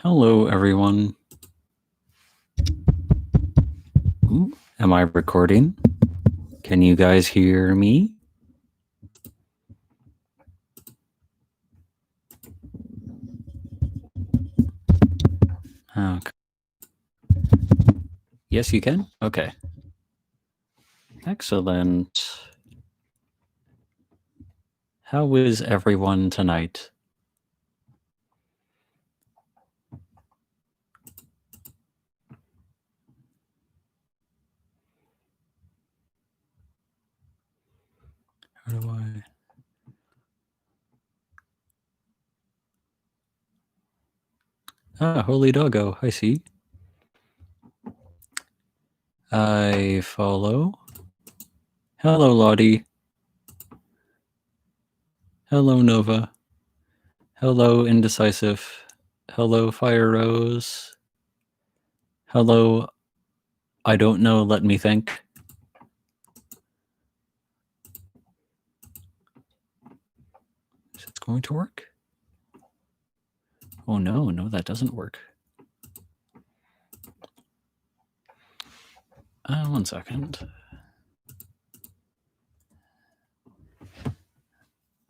Hello, everyone. Ooh, am I recording? Can you guys hear me? Okay. Yes, you can? Okay. Excellent. How is everyone tonight? How do I... Holy Doggo, I see. I follow. Hello, Lottie. Hello, Nova. Hello, Indecisive. Hello, Fire Rose. Hello, I don't know, let me think. Is it going to work? Oh no, that doesn't work. 1 second.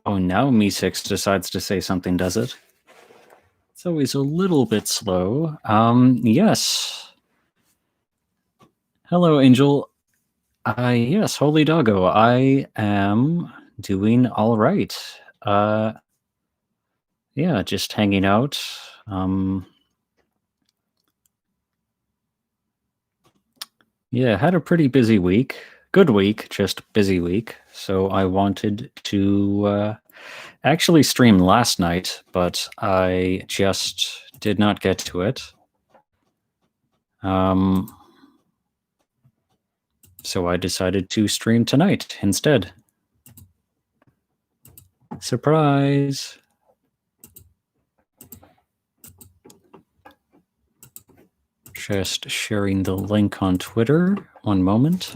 Oh, now Me6 decides to say something, does it? It's always a little bit slow. Yes. Hello, Angel. Yes, Holy Doggo. I am doing all right. Yeah, just hanging out. Yeah, had a pretty busy week. Good week, just busy week. So I wanted to actually stream last night, but I just did not get to it. So I decided to stream tonight instead. Surprise! Just sharing the link on Twitter. 1 moment.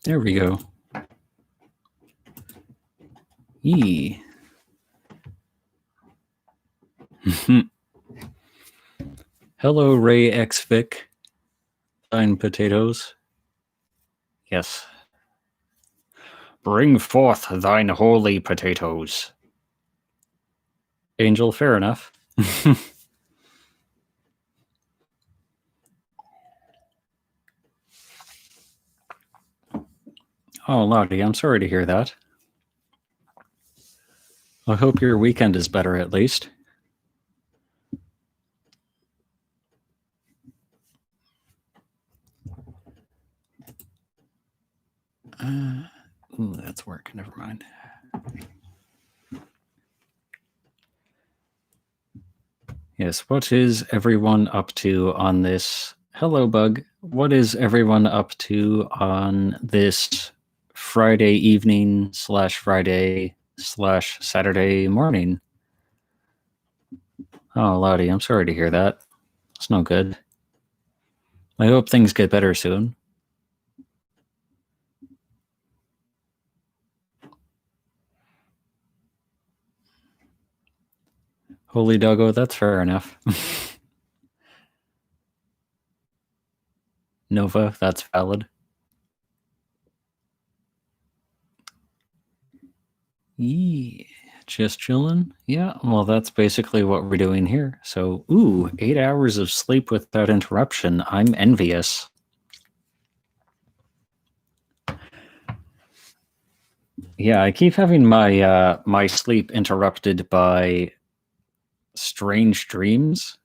There we go. Yee. Hello, Ray X Vic. Fine potatoes. Yes. Bring forth thine holy potatoes. Angel, fair enough. Oh, Lottie, I'm sorry to hear that. I hope your weekend is better at least. Ooh, that's work. Never mind. Yes, what is everyone up to on this? Hello, Bug. What is everyone up to on this Friday evening / Friday / Saturday morning? Oh, Lottie, I'm sorry to hear that. It's no good. I hope things get better soon. Holy Doggo, that's fair enough. Nova, that's valid. Yeah, just chilling. Yeah, well, that's basically what we're doing here. So, ooh, 8 hours of sleep without interruption. I'm envious. Yeah, I keep having my my sleep interrupted by strange dreams.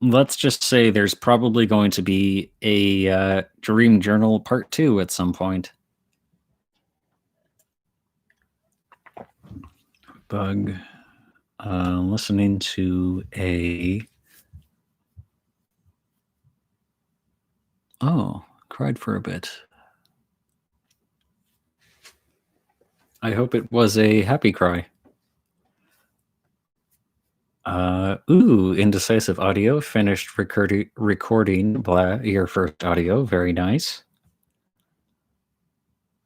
Let's just say there's probably going to be a dream journal part 2 at some point. Bug. Listening to a... Oh, cried for a bit. I hope it was a happy cry. Ooh, Indecisive Audio finished recording your first audio. Very nice.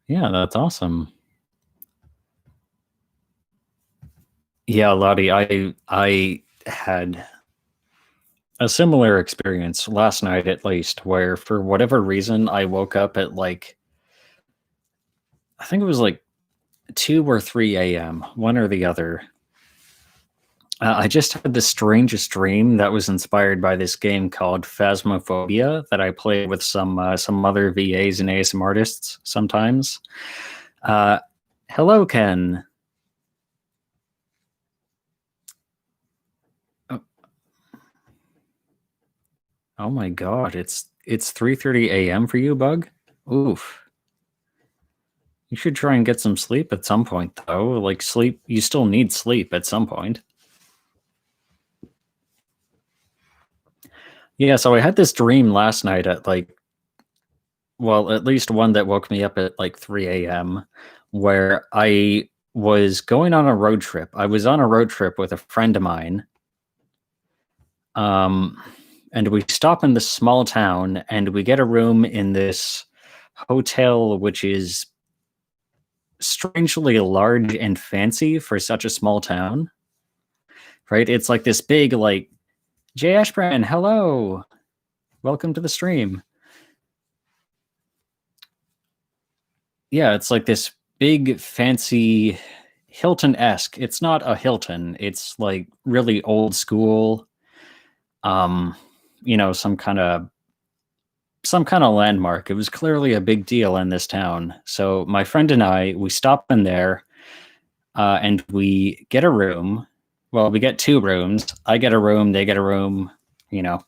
Yeah, that's awesome. Yeah, Lottie, I had a similar experience last night, at least, where for whatever reason I woke up at like, I think it was like 2 or 3 a.m., one or the other. I just had the strangest dream that was inspired by this game called Phasmophobia that I play with some other VAs and ASM artists sometimes. Hello, Ken. Oh my god, it's 3:30 a.m. for you, Bug? Oof. You should try and get some sleep at some point, though. Like, sleep, you still need sleep at some point. Yeah, so I had this dream last night at like, well, at least one that woke me up at like 3 a.m., where I was going on a road trip. I was on a road trip with a friend of mine. And we stop in this small town and we get a room in this hotel, which is strangely large and fancy for such a small town. Right? It's like this big, like, Jay Ashbrand, hello. Welcome to the stream. Yeah, it's like this big, fancy Hilton-esque. It's not a Hilton. It's like really old school. You know, some kind of landmark. It was clearly a big deal in this town. So my friend and I, we stop in there, and we get a room. Well, we get 2 rooms. I get a room, they get a room, you know.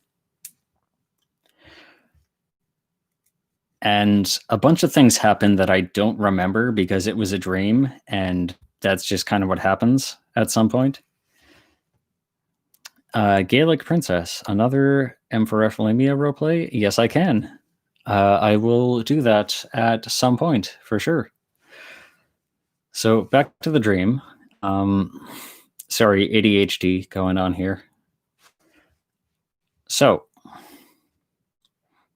And a bunch of things happen that I don't remember because it was a dream, and that's just kind of what happens at some point. Gaelic Princess, another M for Ephelemia roleplay? Yes, I can. I will do that at some point, for sure. So, back to the dream. Sorry, ADHD going on here. So,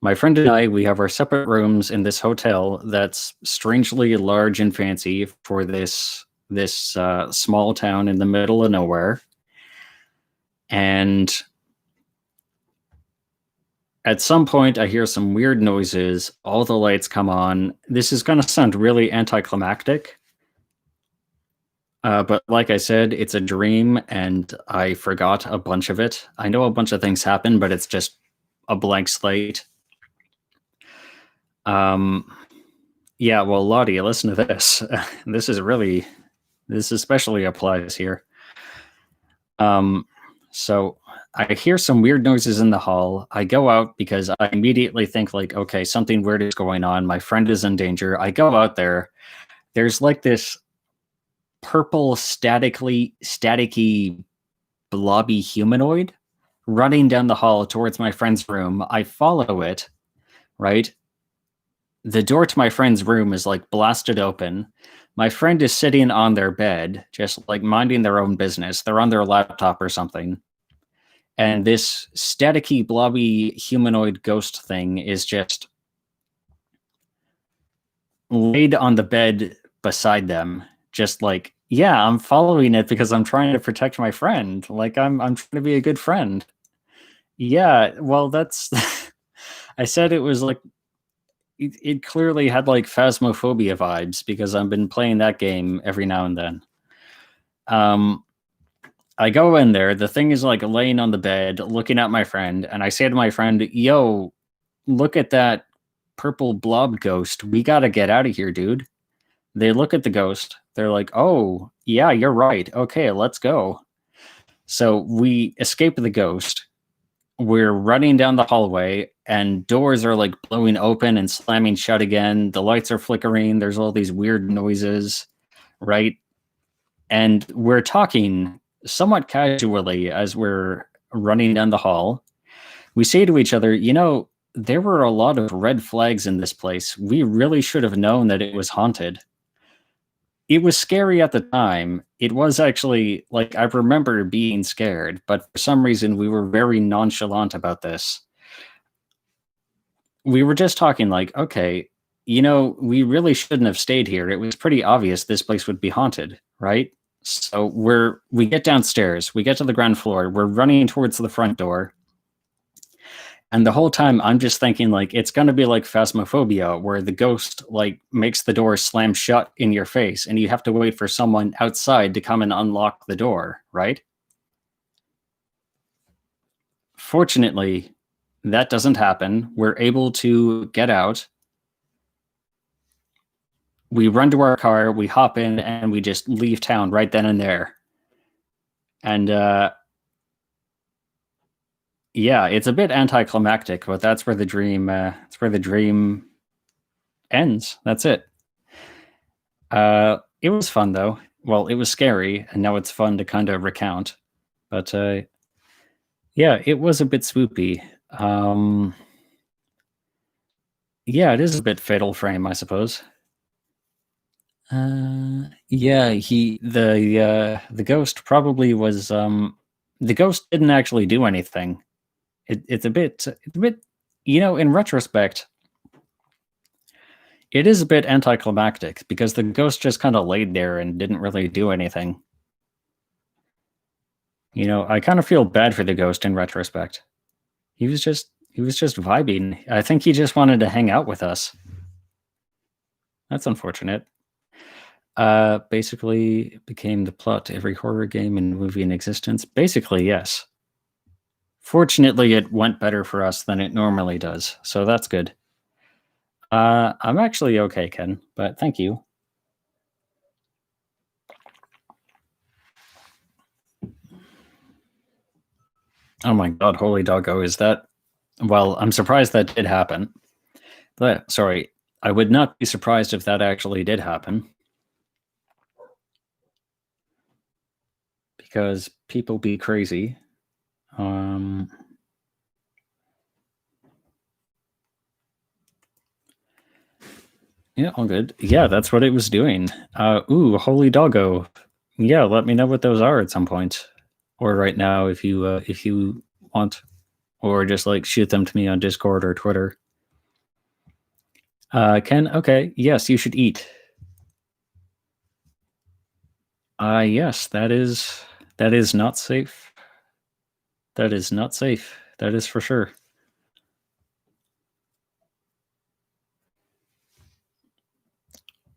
my friend and I, we have our separate rooms in this hotel that's strangely large and fancy for this small town in the middle of nowhere. And at some point, I hear some weird noises. All the lights come on. This is going to sound really anticlimactic. But like I said, it's a dream, and I forgot a bunch of it. I know a bunch of things happen, but it's just a blank slate. Yeah, well, Lottie, listen to this. This especially applies here. So I hear some weird noises in the hall. I go out because I immediately think like, okay, something weird is going on. My friend is in danger. I go out there. There's like this purple staticky blobby humanoid running down the hall towards my friend's room. I follow it, right? The door to my friend's room is like blasted open. My friend is sitting on their bed, just like minding their own business. They're on their laptop or something. And this staticky, blobby humanoid ghost thing is just laid on the bed beside them. Just like, yeah, I'm following it because I'm trying to protect my friend. Like, I'm trying to be a good friend. Yeah, well, that's... I said it was like... It clearly had like Phasmophobia vibes because I've been playing that game every now and then. I go in there, the thing is like laying on the bed, looking at my friend, and I say to my friend, yo, look at that purple blob ghost. We gotta get out of here, dude. They look at the ghost. They're like, oh, yeah, you're right. Okay, let's go. So we escape the ghost. We're running down the hallway, and doors are like blowing open and slamming shut again. The lights are flickering. There's all these weird noises, right? And we're talking somewhat casually as we're running down the hall. We say to each other, you know, there were a lot of red flags in this place. We really should have known that it was haunted. It was scary at the time. It was actually, like, I remember being scared, but for some reason we were very nonchalant about this. We were just talking like, okay, we really shouldn't have stayed here. It was pretty obvious this place would be haunted, right? So we get downstairs, we get to the ground floor, we're running towards the front door. And the whole time I'm just thinking like it's gonna be like Phasmophobia, where the ghost like makes the door slam shut in your face and you have to wait for someone outside to come and unlock the door, right? Fortunately, that doesn't happen. We're able to get out. We run to our car, we hop in, and we just leave town right then and there. And yeah, it's a bit anticlimactic, but that's where the dream ends. That's it. It was fun though. Well, it was scary, and now it's fun to kind of recount. But yeah, it was a bit swoopy. Yeah, it is a bit Fatal Frame, I suppose. Yeah, the ghost probably was the ghost didn't actually do anything. It's a bit in retrospect, it is a bit anticlimactic because the ghost just kind of laid there and didn't really do anything. I kind of feel bad for the ghost in retrospect. He was just vibing. I think he just wanted to hang out with us. That's unfortunate. Basically became the plot to every horror game and movie in existence. Basically, yes. Fortunately, it went better for us than it normally does, so that's good. I'm actually okay, Ken, but thank you. Oh my god, holy doggo, is that... Well, I'm surprised that did happen. But, sorry, I would not be surprised if that actually did happen. Because people be crazy. Yeah, all good. Yeah, that's what it was doing. Ooh, holy doggo. Yeah, let me know what those are at some point. Or right now if you want. Or just like shoot them to me on Discord or Twitter. Ken, okay. Yes, you should eat. Yes, that is not safe. That is not safe. That is for sure.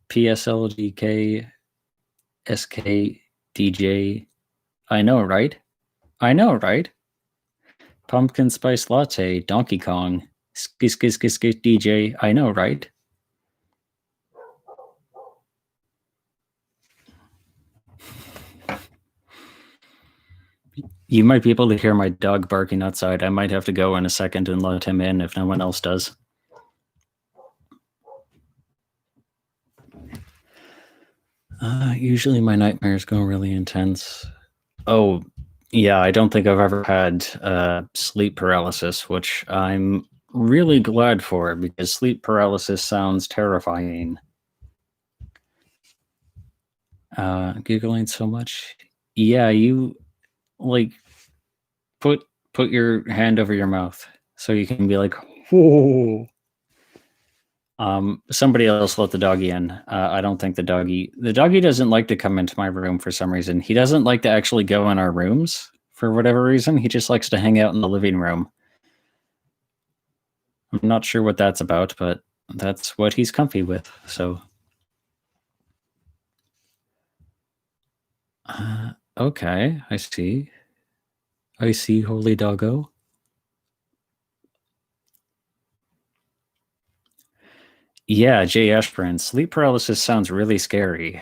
PSLGK SKDJ. I know, right? I know, right? Pumpkin Spice Latte, Donkey Kong. Skis DJ. I know, right? You might be able to hear my dog barking outside. I might have to go in a second and let him in if no one else does. Usually my nightmares go really intense. Oh, yeah, I don't think I've ever had sleep paralysis, which I'm really glad for because sleep paralysis sounds terrifying. Giggling so much. Yeah, you like put your hand over your mouth so you can be like, whoa. Somebody else let the doggy in. I don't think the doggy doesn't like to come into my room for some reason. He doesn't like to actually go in our rooms for whatever reason. He just likes to hang out in the living room. I'm not sure what that's about, but that's what he's comfy with. So, okay, I see. I see, holy doggo. Yeah, Jay Ashburn. Sleep paralysis sounds really scary.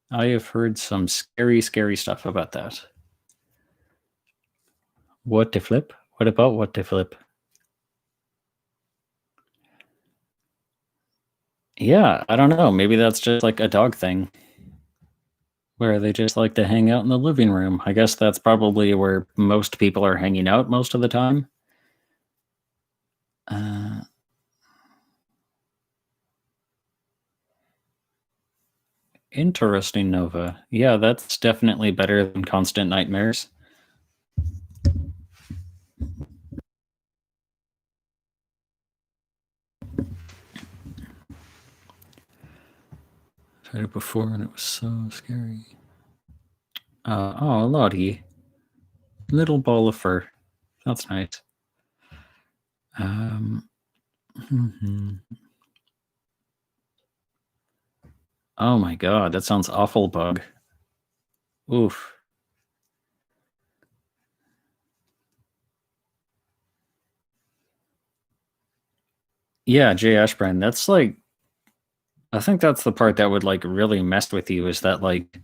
I have heard some scary, scary stuff about that. What to flip? What about what to flip? Yeah, I don't know. Maybe that's just like a dog thing. where they just like to hang out in the living room. I guess that's probably where most people are hanging out most of the time. Interesting, Nova. Yeah, that's definitely better than Constant Nightmares. Tried it before and it was so scary. Oh, Lottie. Little ball of fur. That's nice. Oh my god, that sounds awful, Bug. Oof. Yeah, Jay Ashburn, that's like, I think that's the part that would like really mess with you, is that like,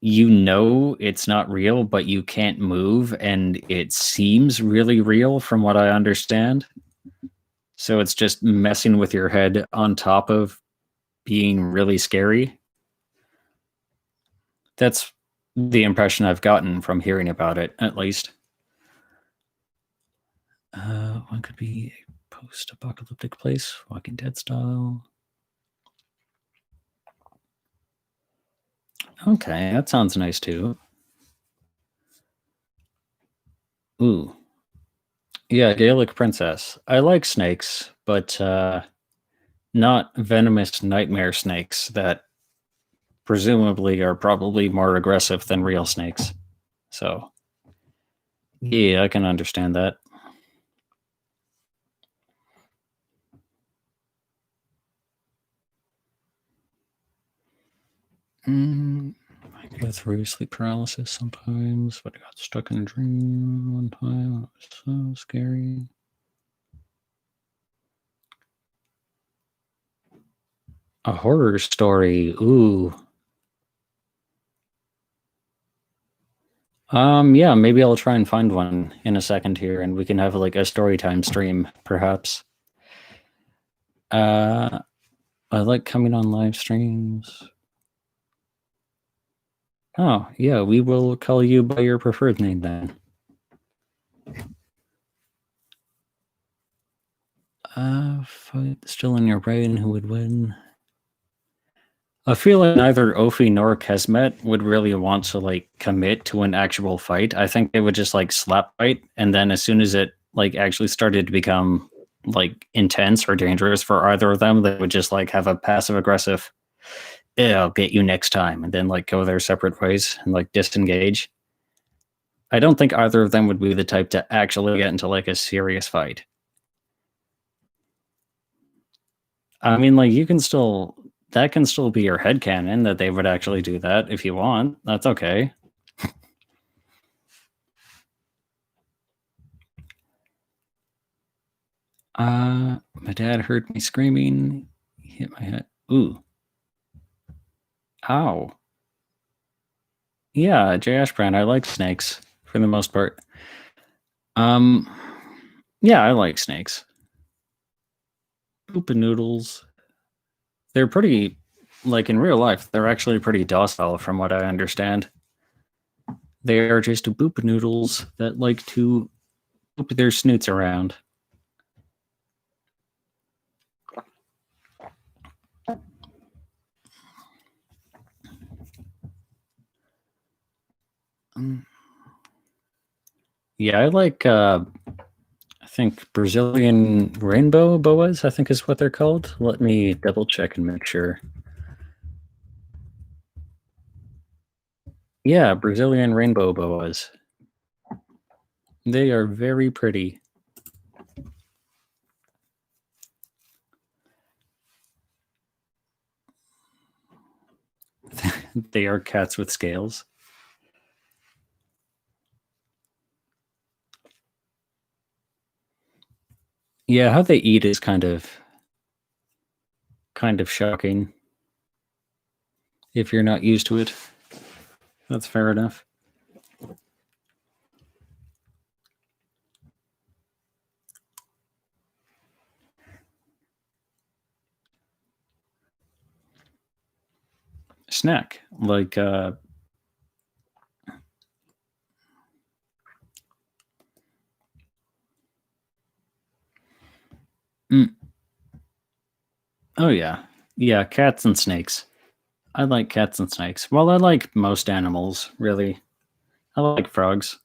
you know it's not real, but you can't move, and it seems really real from what I understand. So it's just messing with your head on top of being really scary. That's the impression I've gotten from hearing about it, at least. One could be a post-apocalyptic place, Walking Dead style. Okay, that sounds nice too. Ooh. Yeah, Gaelic Princess. I like snakes, but not venomous nightmare snakes that presumably are probably more aggressive than real snakes. So, yeah, I can understand that. I go through sleep paralysis sometimes, but I got stuck in a dream one time. It was so scary. A horror story. Ooh. Yeah, maybe I'll try and find one in a second here, and we can have like a story time stream, perhaps. I like coming on live streams. Oh, yeah, we will call you by your preferred name then. Fight still in your brain, who would win? I feel like neither Ophi nor Kesmet would really want to like commit to an actual fight. I think they would just like slap fight, and then as soon as it like actually started to become like intense or dangerous for either of them, they would just like have a passive aggressive, "Yeah, I'll get you next time," and then like go their separate ways and like disengage. I don't think either of them would be the type to actually get into like a serious fight. I mean, like, you can still, that can still be your headcanon that they would actually do that if you want. That's okay. My dad heard me screaming. He hit my head. Ooh. Ow. Yeah, Jay Ashbrand, I like snakes for the most part. Yeah, I like snakes. Oop and noodles. They're pretty, like in real life, they're actually pretty docile from what I understand. They are just boop noodles that like to boop their snoots around. Yeah, I like I think Brazilian rainbow boas, I think is what they're called. Let me double check and make sure. Yeah, Brazilian rainbow boas. They are very pretty. They are cats with scales. Yeah, how they eat is kind of shocking if you're not used to it. That's fair enough. snack, like oh yeah, cats and snakes. I like cats and snakes. Well, I like most animals, really. I like frogs.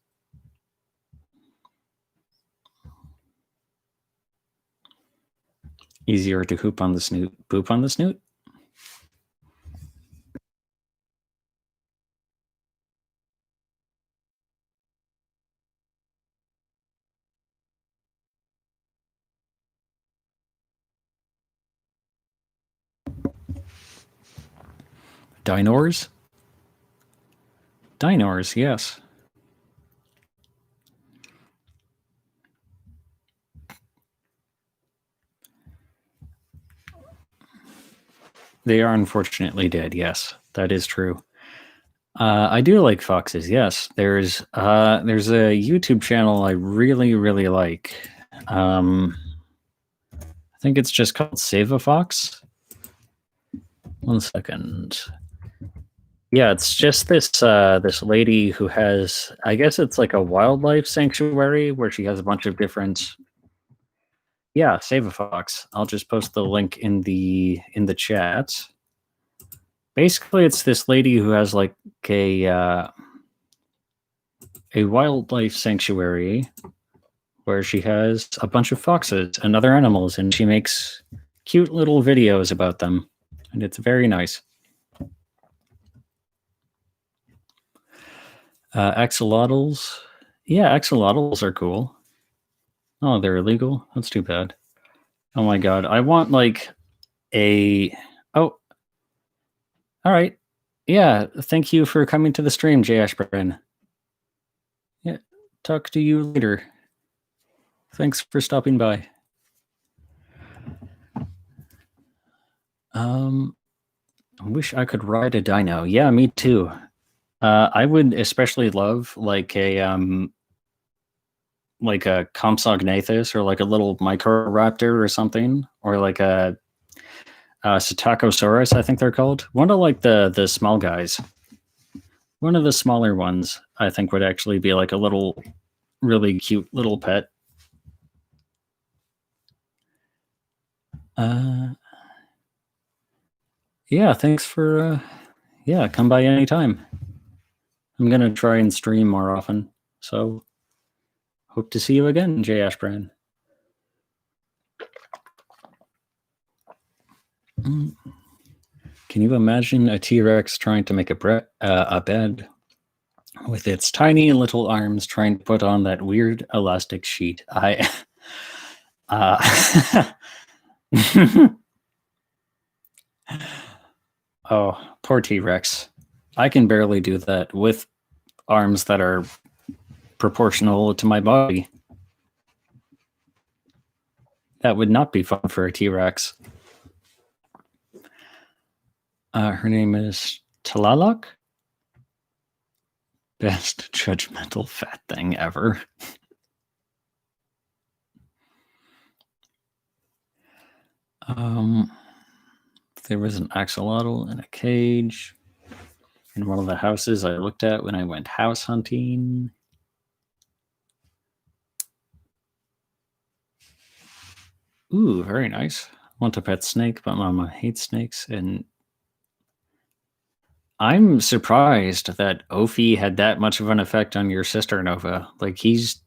Easier to poop on the snoot. Dinosaurs? Dinosaurs, yes. They are unfortunately dead, yes. That is true. I do like foxes, yes. There's a YouTube channel I really, really like. I think it's just called Save a Fox. 1 second. Yeah, it's just this lady who has, I guess it's like a wildlife sanctuary where she has a bunch of different. Yeah, Save a Fox. I'll just post the link in the chat. Basically, it's this lady who has like a wildlife sanctuary where she has a bunch of foxes and other animals, and she makes cute little videos about them, and it's very nice. Axolotls. Yeah, axolotls are cool. Oh, they're illegal? That's too bad. Oh my god, I want like a... Oh. Alright. Yeah, thank you for coming to the stream, J. Ashburn. Yeah, talk to you later. Thanks for stopping by. I wish I could ride a dino. Yeah, me too. I would especially love like a Compsognathus or like a little Microraptor or something, or like a Psittacosaurus, I think they're called. One of like the small guys. One of the smaller ones, I think, would actually be like a little, really cute little pet. Yeah, thanks for yeah, come by anytime. I'm gonna try and stream more often, so hope to see you again, J. Ashbrand. Can you imagine a T-Rex trying to make a bed with its tiny little arms trying to put on that weird elastic sheet? Oh, poor T-Rex. I can barely do that with arms that are proportional to my body. That would not be fun for a T-Rex. Her name is Talalok. Best judgmental fat thing ever. There was an axolotl in a cage in one of the houses I looked at when I went house hunting. Ooh, very nice. Want a pet snake, but Mama hates snakes. And I'm surprised that Ophi had that much of an effect on your sister, Nova. Like he's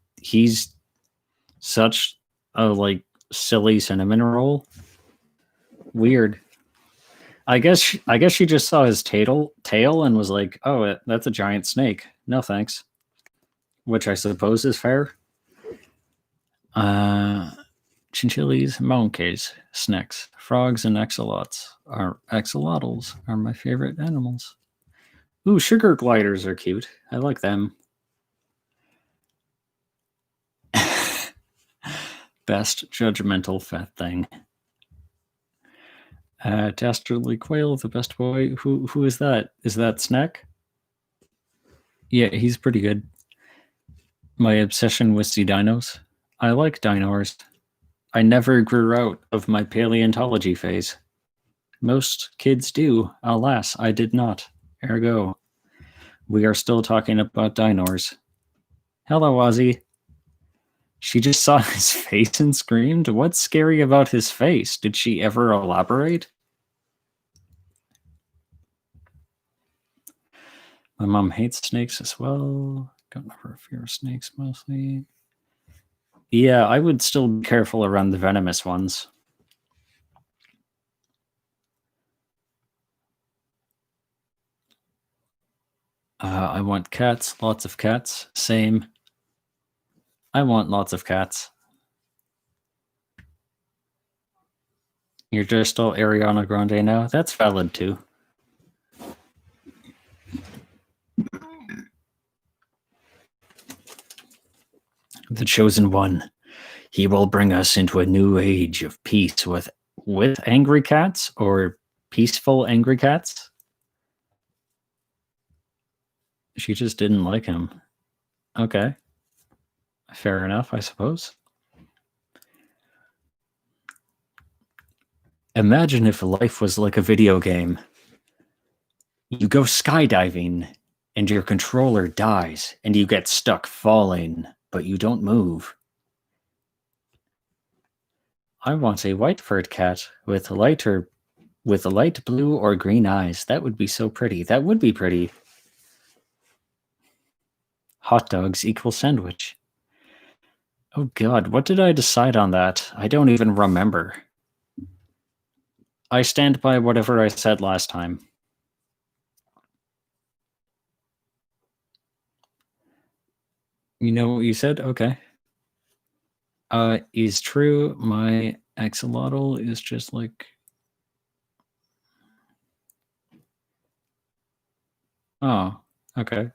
such a like silly cinnamon roll. Weird. I guess she just saw his tail and was like, "Oh, that's a giant snake. No thanks." Which I suppose is fair. Chinchillis, monkeys, snakes, frogs, and axolotls are my favorite animals. Ooh, sugar gliders are cute. I like them. Best judgmental fat thing. Dastardly Quail, the best boy. Who is that? Is that Snack? Yeah, he's pretty good. My obsession with the dinos. I like dinosaurs. I never grew out of my paleontology phase. Most kids do. Alas, I did not. Ergo, we are still talking about dinosaurs. Hello, Ozzy. She just saw his face and screamed? What's scary about his face? Did she ever elaborate? My mom hates snakes as well. Don't ever fear snakes mostly. Yeah, I would still be careful around the venomous ones. I want cats, lots of cats. Same. I want lots of cats. You're just all Ariana Grande now? That's valid too. The Chosen One. He will bring us into a new age of peace with angry cats or peaceful angry cats. She just didn't like him. Okay. Fair enough, I suppose. Imagine if life was like a video game. You go skydiving and your controller dies and you get stuck falling, but you don't move. I want a white furred cat with light blue or green eyes. That would be so pretty. That would be pretty. Hot dogs equal sandwich. Oh god, what did I decide on that? I don't even remember. I stand by whatever I said last time. You know what you said? Okay. Is true. My axolotl is just like... Oh, okay.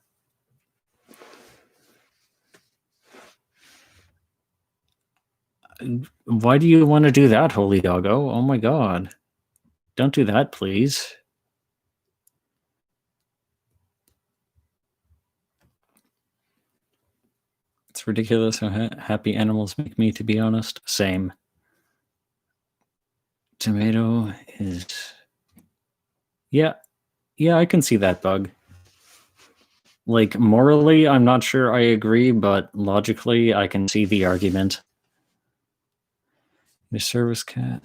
Why do you want to do that, holy doggo? Oh my god. Don't do that, please. It's ridiculous how happy animals make me, to be honest. Same. Tomato is... Yeah. Yeah, I can see that bug. Like, morally, I'm not sure I agree, but logically, I can see the argument. The service cat.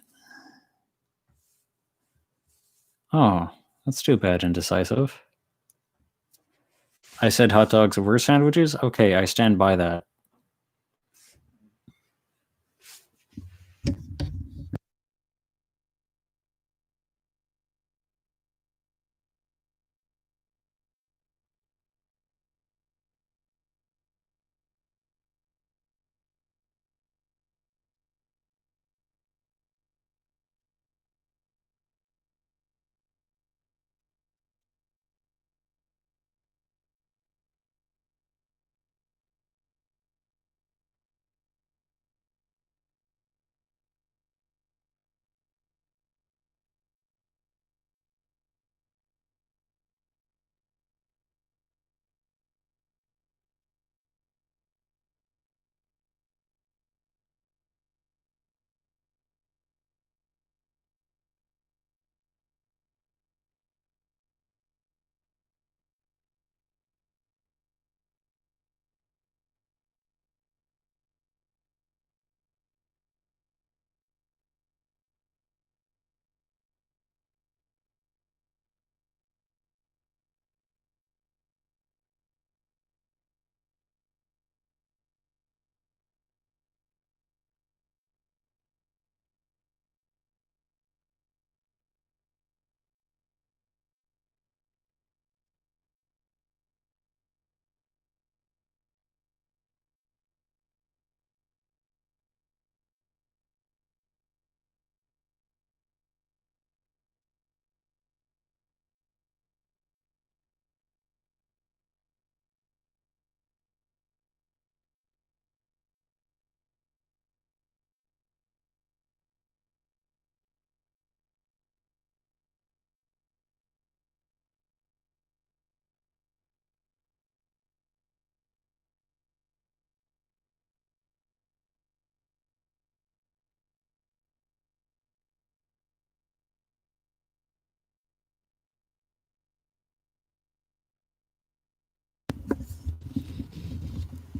Oh, that's too bad, indecisive. I said hot dogs were sandwiches? Okay, I stand by that.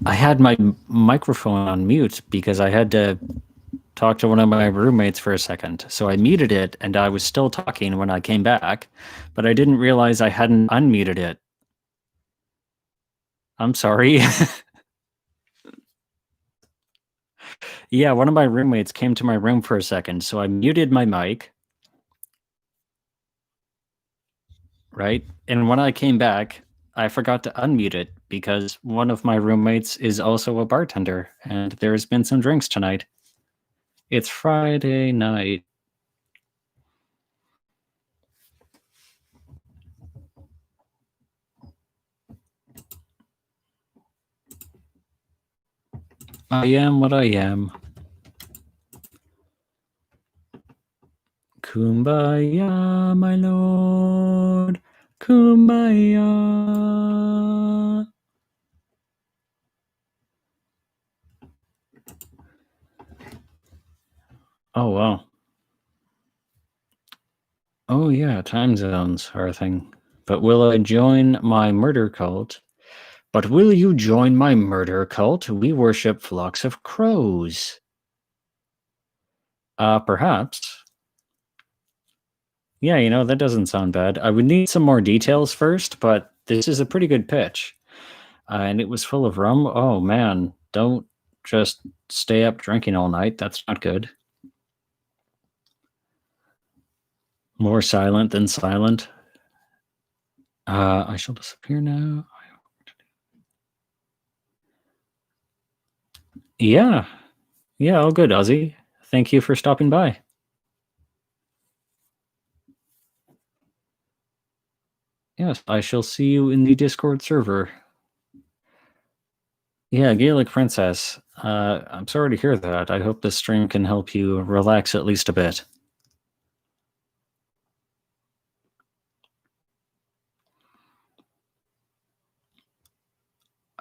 I had my microphone on mute because I had to talk to one of my roommates for a second. So I muted it and I was still talking when I came back, but I didn't realize I hadn't unmuted it. I'm sorry. Yeah, one of my roommates came to my room for a second, so I muted my mic. Right? And when I came back, I forgot to unmute it because one of my roommates is also a bartender and there's been some drinks tonight. It's Friday night. I am what I am. Kumbaya, my lord. Kumbaya. Oh, wow. Oh, yeah, time zones are a thing. But will I join my murder cult? But will you join my murder cult? We worship flocks of crows. Perhaps. Yeah, that doesn't sound bad. I would need some more details first, but this is a pretty good pitch. And it was full of rum. Oh, man. Don't just stay up drinking all night. That's not good. More silent than silent. I shall disappear now. Yeah. Yeah, all good, Ozzy. Thank you for stopping by. Yes, I shall see you in the Discord server. Yeah, Gaelic Princess. I'm sorry to hear that. I hope this stream can help you relax at least a bit.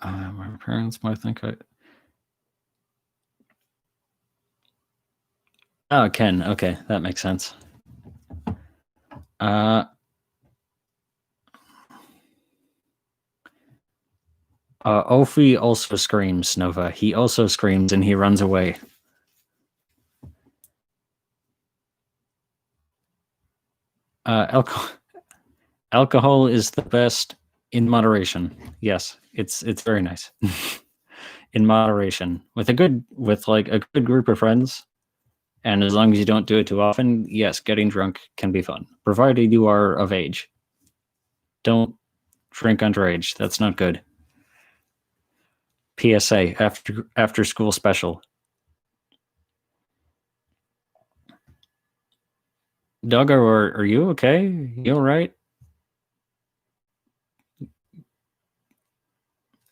My parents might think I... Oh, Ken. Okay, that makes sense. Ophi also screams, Nova. He also screams and he runs away. Alcohol is the best in moderation. Yes, it's very nice. In moderation. With a good group of friends, and as long as you don't do it too often, yes, getting drunk can be fun, provided you are of age. Don't drink underage. That's not good. PSA, after school special. Doug, are you okay? You all right?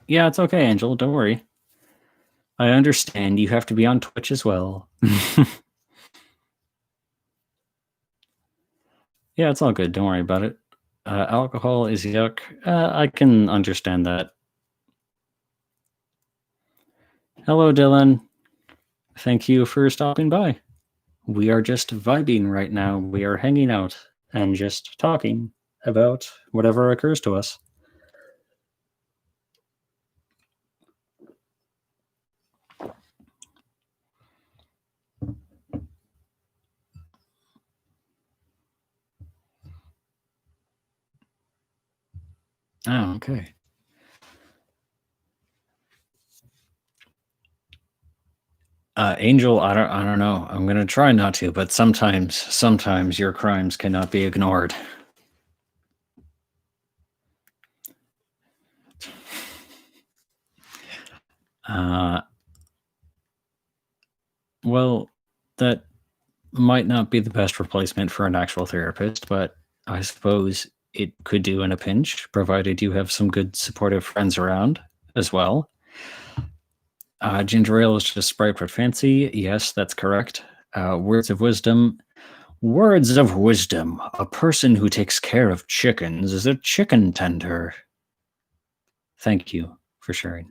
Yeah, it's okay, Angel. Don't worry. I understand you have to be on Twitch as well. Yeah, it's all good. Don't worry about it. Alcohol is yuck. I can understand that. Hello, Dylan. Thank you for stopping by. We are just vibing right now. We are hanging out and just talking about whatever occurs to us. Oh, okay. Angel, I don't know. I'm gonna try not to, but sometimes your crimes cannot be ignored. Well, that might not be the best replacement for an actual therapist, but I suppose it could do in a pinch, provided you have some good supportive friends around as well. Ginger ale is just Sprite but fancy. Yes, that's correct. Words of wisdom. Words of wisdom. A person who takes care of chickens is a chicken tender. Thank you for sharing.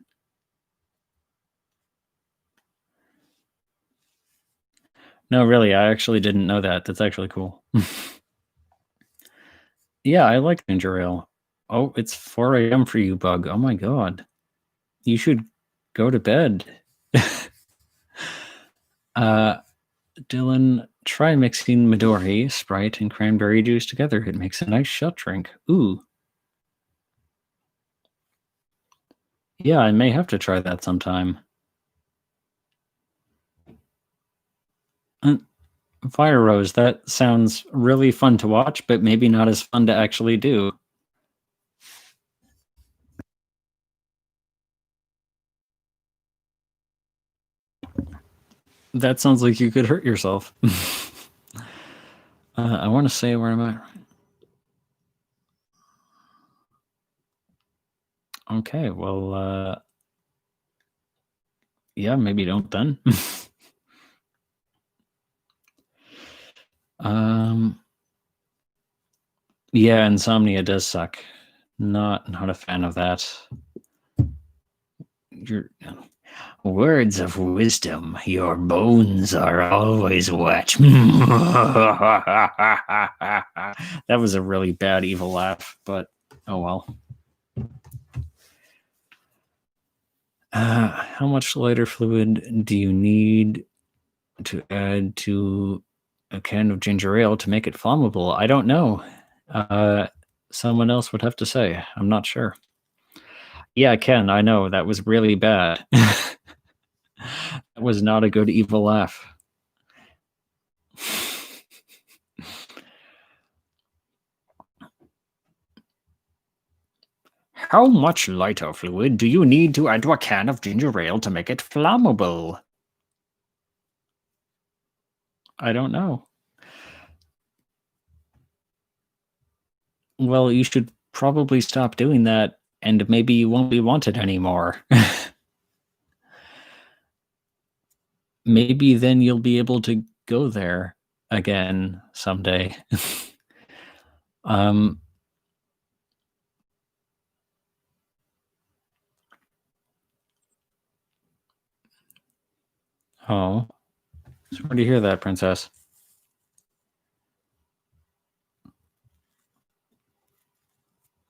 No, really, I actually didn't know that. That's actually cool. Yeah, I like ginger ale. Oh, it's 4 a.m. for you, Bug. Oh my god. You should go to bed. Dylan, try mixing Midori, Sprite, and cranberry juice together. It makes a nice shot drink. Ooh. Yeah, I may have to try that sometime. Fire Rose, that sounds really fun to watch, but maybe not as fun to actually do. That sounds like you could hurt yourself. I want to say where am I? Okay, well, yeah, maybe don't then. Yeah, insomnia does suck. Not a fan of that. Your words of wisdom. Your bones are always wet. That was a really bad evil laugh, but oh well. How much lighter fluid do you need to add to a can of ginger ale to make it flammable? I don't know. Someone else would have to say. I'm not sure. Yeah, Ken, I know. That was really bad. That was not a good evil laugh. How much lighter fluid do you need to add to a can of ginger ale to make it flammable? I don't know. Well, you should probably stop doing that, and maybe you won't be wanted anymore. Maybe then you'll be able to go there again someday. Oh, sorry to hear that, Princess.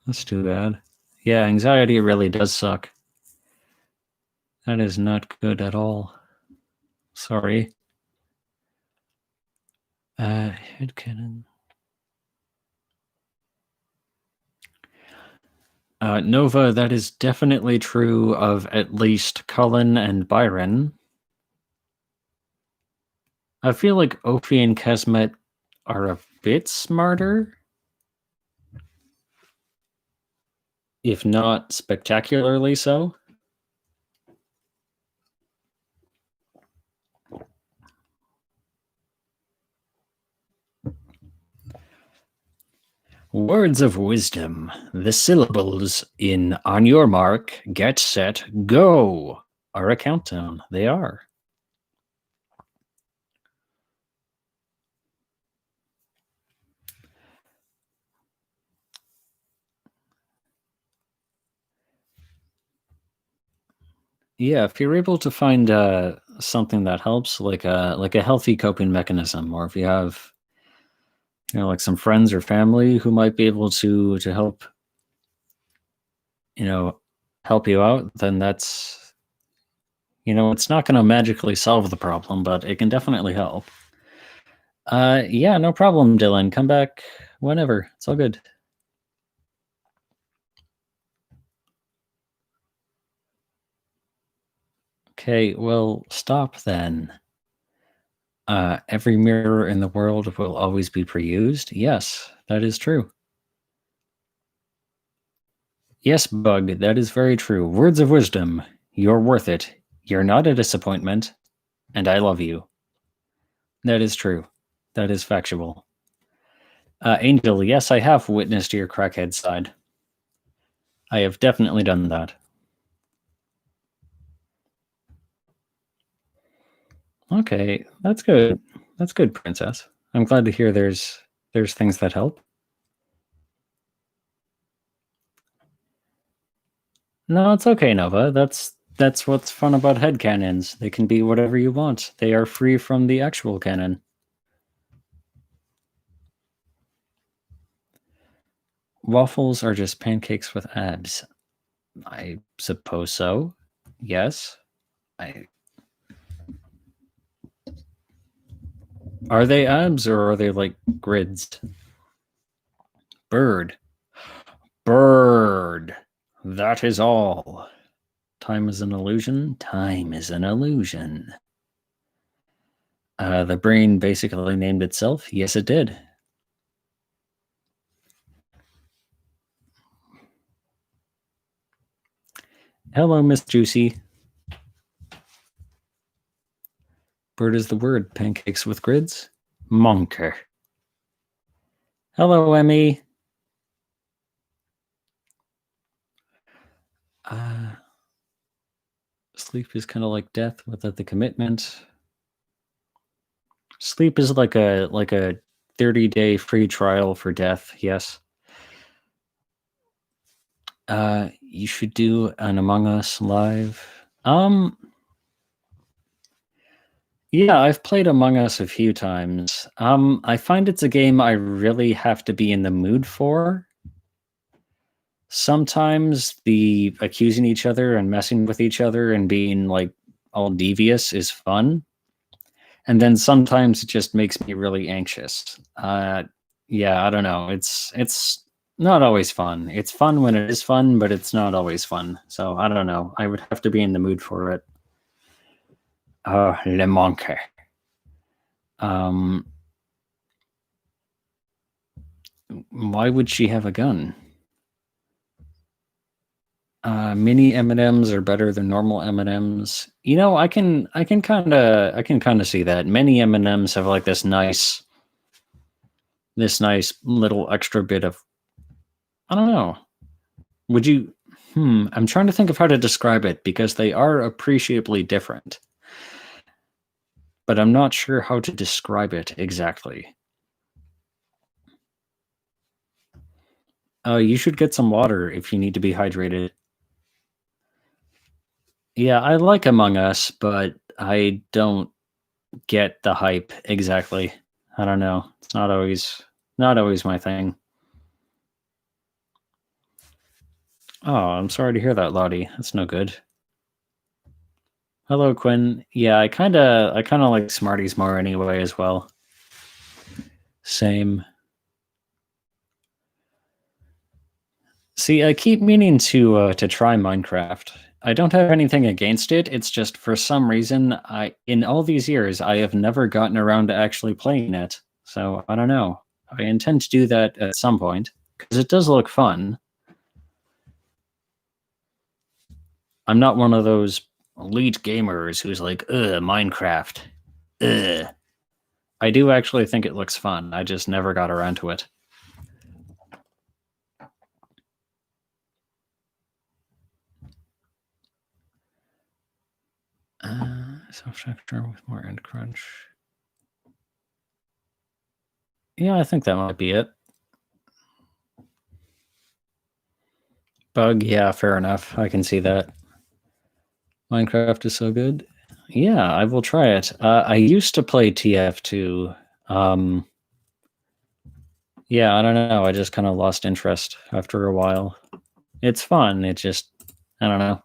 That's too bad. Yeah, anxiety really does suck. That is not good at all. Sorry. Headcanon. Nova, that is definitely true of at least Cullen and Byron. I feel like Ophi and Kesmet are a bit smarter, if not spectacularly so. Words of wisdom. The syllables in On Your Mark, Get Set, Go are a countdown. They are. Yeah, if you're able to find something that helps, like a healthy coping mechanism, or if you have, like some friends or family who might be able to help, help you out, then that's, it's not going to magically solve the problem, but it can definitely help. Yeah, no problem, Dylan. Come back whenever. It's all good. Okay, well, stop then. Every mirror in the world will always be pre-used. Yes, that is true. Yes, Bug, that is very true. Words of wisdom. You're worth it. You're not a disappointment. And I love you. That is true. That is factual. Angel, yes, I have witnessed your crackhead side. I have definitely done that. Okay, that's good. That's good, Princess. I'm glad to hear there's things that help. No, it's okay, Nova. That's what's fun about headcanons. They can be whatever you want. They are free from the actual canon. Waffles are just pancakes with abs. I suppose so. Yes. Are they abs or are they like grids? Bird. Bird. That is all. Time is an illusion. Time is an illusion. The brain basically named itself. Yes, it did. Hello, Miss Juicy. Bird is the word. Pancakes with grids. Monker. Hello, Emmy. Sleep is kind of like death without the commitment. Sleep is like a 30-day free trial for death. Yes. You should do an Among Us live. Yeah, I've played Among Us a few times. I find it's a game I really have to be in the mood for. Sometimes the accusing each other and messing with each other and being like all devious is fun. And then sometimes it just makes me really anxious. Yeah, I don't know. It's not always fun. It's fun when it is fun, but it's not always fun. So I don't know. I would have to be in the mood for it. Le Monker. Why would she have a gun? Mini M&Ms are better than normal M&Ms. You know, I can kind of see that. Many M&Ms have like this nice little extra bit of, I don't know. Would you I'm trying to think of how to describe it because they are appreciably different. But I'm not sure how to describe it exactly. You should get some water if you need to be hydrated. Yeah, I like Among Us, but I don't get the hype exactly. I don't know. It's not always my thing. Oh, I'm sorry to hear that, Lottie. That's no good. Hello, Quinn. Yeah, I kind of like Smarties more anyway as well. Same. See, I keep meaning to try Minecraft. I don't have anything against it. It's just for some reason, in all these years, I have never gotten around to actually playing it. So I don't know. I intend to do that at some point because it does look fun. I'm not one of those elite gamers who's like, ugh, Minecraft. Ugh. I do actually think it looks fun. I just never got around to it. Soft texture with more end crunch. Yeah, I think that might be it. Bug, yeah, fair enough. I can see that. Minecraft is so good. Yeah, I will try it. I used to play TF2. Yeah, I don't know. I just kind of lost interest after a while. It's fun. It just, I don't know.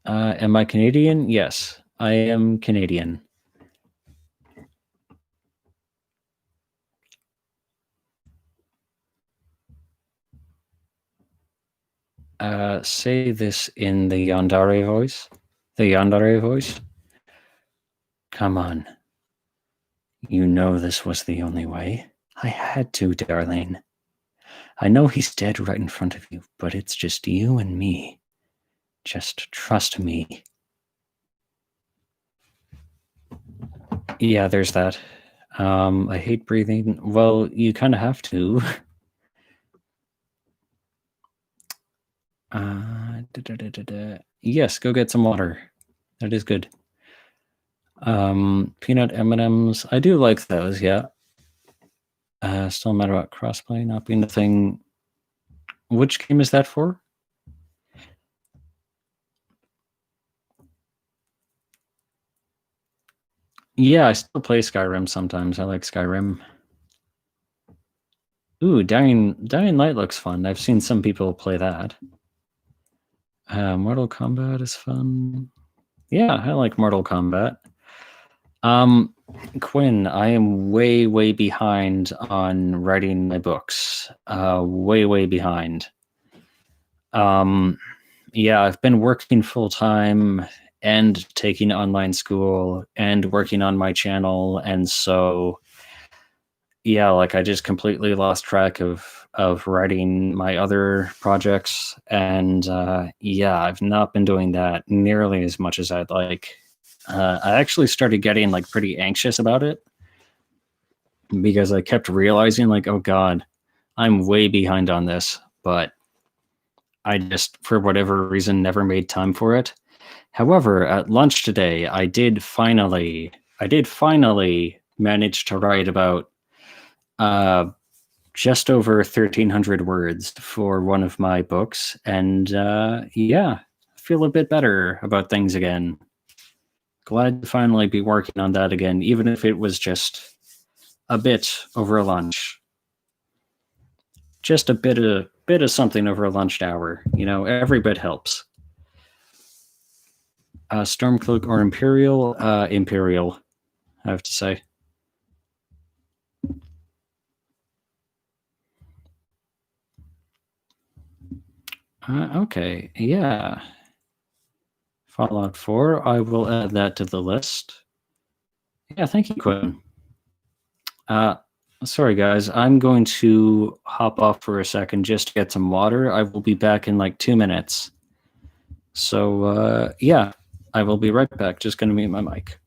Am I Canadian? Yes, I am Canadian. Say this in the Yandere voice. The Yandere voice. Come on. You know this was the only way. I had to, darling. I know he's dead right in front of you, but it's just you and me. Just trust me. Yeah, there's that. I hate breathing. Well, you kind of have to. Yes, go get some water. That is good. Peanut M&Ms. I do like those, yeah. Still mad about crossplay not being the thing. Which game is that for? Yeah, I still play Skyrim sometimes. I like Skyrim. Ooh, Dying Light looks fun. I've seen some people play that. Mortal Kombat is fun. Yeah, I like Mortal Kombat. Quinn, I am way behind on writing my books. Way behind. Yeah, I've been working full time and taking online school and working on my channel, and so yeah, like I just completely lost track of writing my other projects, and yeah, I've not been doing that nearly as much as I'd like. I actually started getting like pretty anxious about it because I kept realizing like, oh god, I'm way behind on this, but I just for whatever reason never made time for it. However, at lunch today, I did finally manage to write about just over 1,300 words for one of my books, and yeah, I feel a bit better about things again. Glad to finally be working on that again, even if it was just a bit over lunch. Just a bit of something over a lunch hour. You know, every bit helps. Stormcloak or Imperial? Imperial, I have to say. Okay, yeah. Fallout 4, I will add that to the list. Yeah, thank you, Quinn. Sorry, guys. I'm going to hop off for a second just to get some water. I will be back in like 2 minutes. So, yeah, I will be right back. Just going to mute my mic.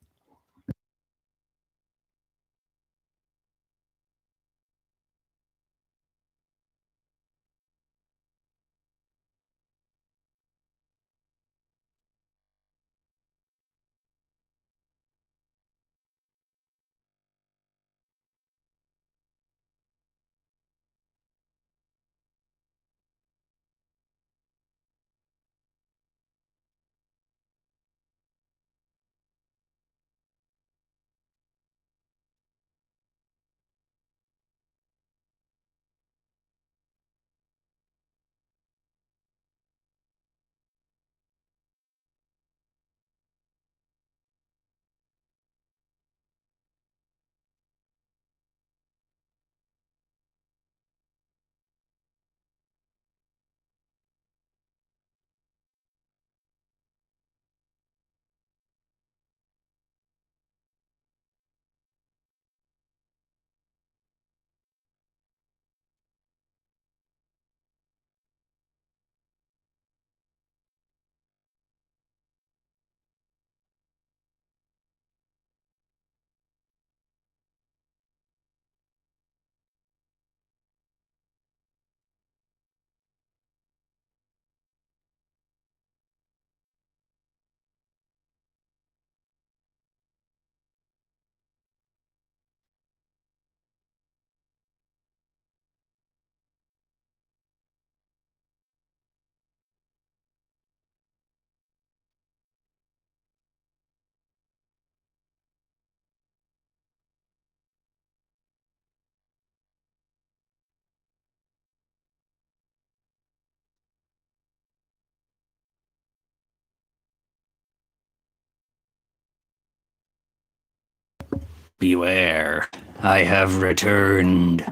Beware, I have returned.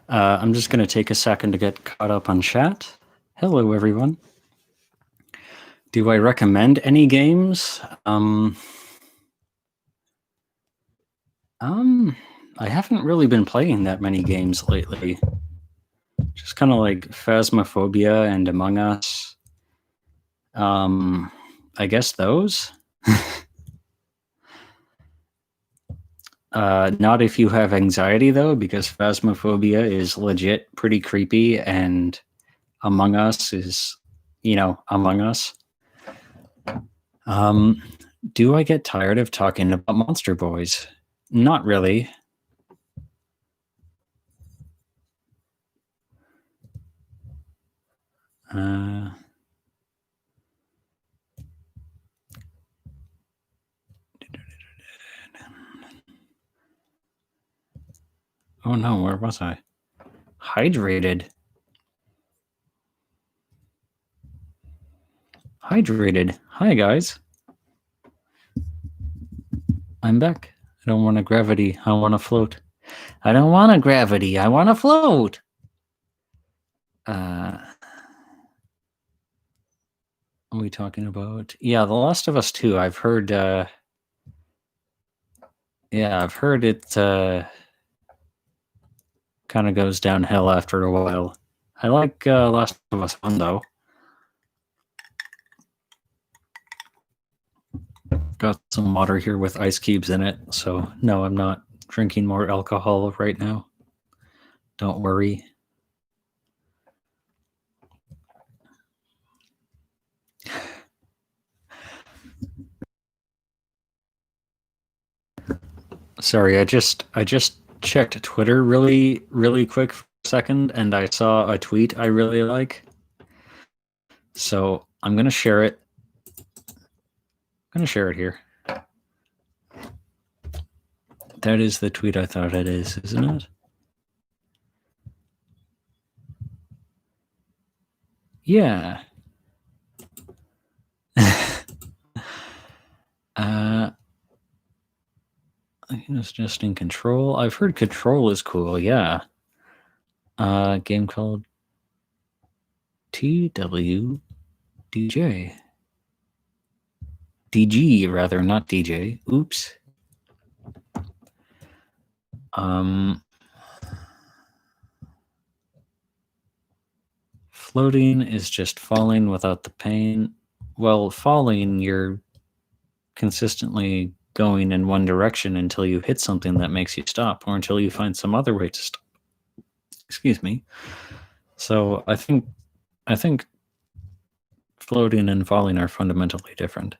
I'm just going to take a second to get caught up on chat. Hello, everyone. Do I recommend any games? I haven't really been playing that many games lately. Just kind of like Phasmophobia and Among Us. I guess those. Not if you have anxiety though, because Phasmophobia is legit pretty creepy, and Among Us is, Among Us. Do I get tired of talking about Monster Boys? Not really. Oh no, where was I? Hydrated. Hydrated. Hi, guys. I'm back. I don't want a gravity. I want to float. I don't want a gravity. I want to float. What are we talking about? Yeah, The Last of Us 2. I've heard. I've heard it kind of goes downhill after a while. I like Last of Us 1, though. Got some water here with ice cubes in it, so no, I'm not drinking more alcohol right now. Don't worry. Sorry, I just checked Twitter really quick for a second, and I saw a tweet I really like. So I'm gonna share it. I'm gonna share it here. That is the tweet I thought it is, isn't it? Yeah. I think it's just in Control. I've heard Control is cool, yeah. Game called TWDJ. DG, rather, not DJ. Oops. Floating is just falling without the pain. Well, falling, you're consistently going in one direction until you hit something that makes you stop, or until you find some other way to stop. Excuse me. So I think floating and falling are fundamentally different.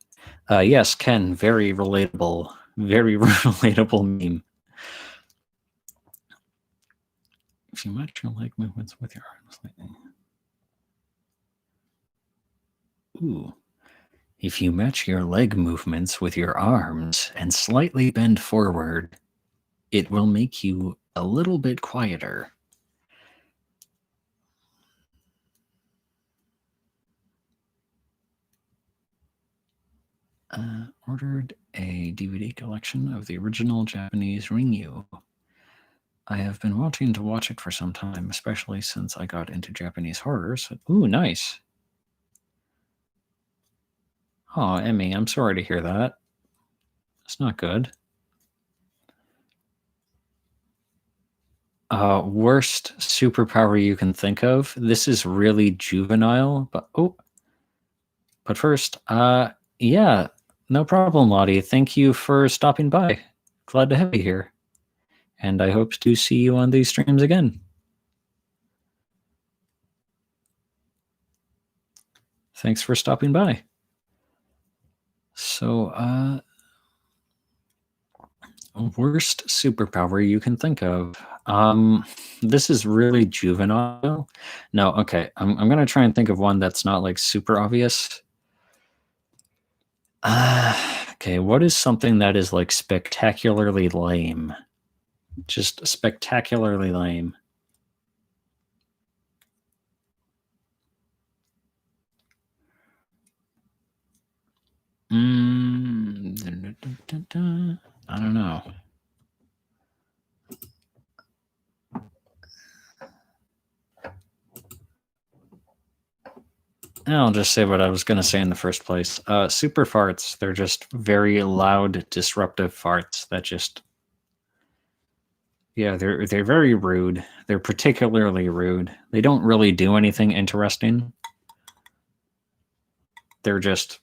Yes, Ken, very relatable meme. If you match your leg movements with your arms slightly. Ooh. If you match your leg movements with your arms and slightly bend forward, it will make you a little bit quieter. Ordered a DVD collection of the original Japanese Ringu. I have been wanting to watch it for some time, especially since I got into Japanese horrors. Ooh, nice. Oh, Emmy, I'm sorry to hear that. It's not good. Worst superpower you can think of. This is really juvenile, but but first, yeah, no problem, Lottie. Thank you for stopping by. Glad to have you here. And I hope to see you on these streams again. Thanks for stopping by. So, worst superpower you can think of. This is really juvenile. No, okay. I'm gonna try and think of one that's not like super obvious. Okay, what is something that is like spectacularly lame? Just spectacularly lame. I don't know. I'll just say what I was going to say in the first place. Super farts, they're just very loud, disruptive farts that just... Yeah, they're very rude. They're particularly rude. They don't really do anything interesting. They're just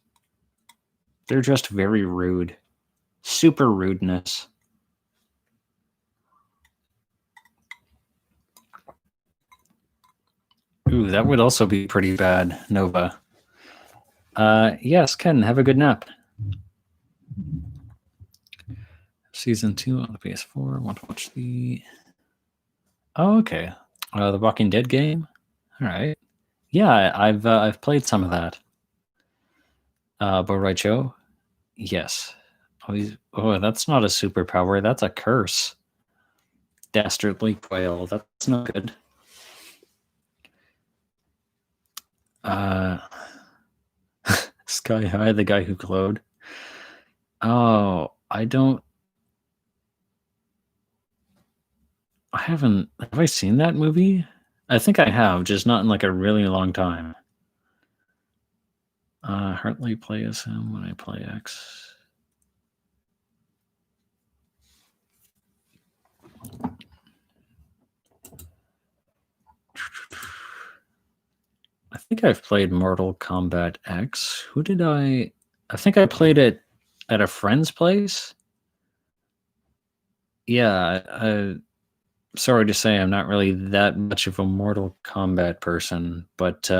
very rude. Super rudeness. Ooh, that would also be pretty bad, Nova. Yes, Ken, have a good nap. Season 2 on the PS4. Want to watch the... Oh, okay. The Walking Dead game? All right. Yeah, I've played some of that. Boraicho? Yes. Oh, that's not a superpower. That's a curse. Dastardly quail. That's not good. Sky High, the guy who glowed. Oh, I haven't. Have I seen that movie? I think I have, just not in like a really long time. Hartley play as him when I play X. I think I've played Mortal Kombat X. Who did I think I played it at a friend's place. Yeah, sorry to say I'm not really that much of a Mortal Kombat person, but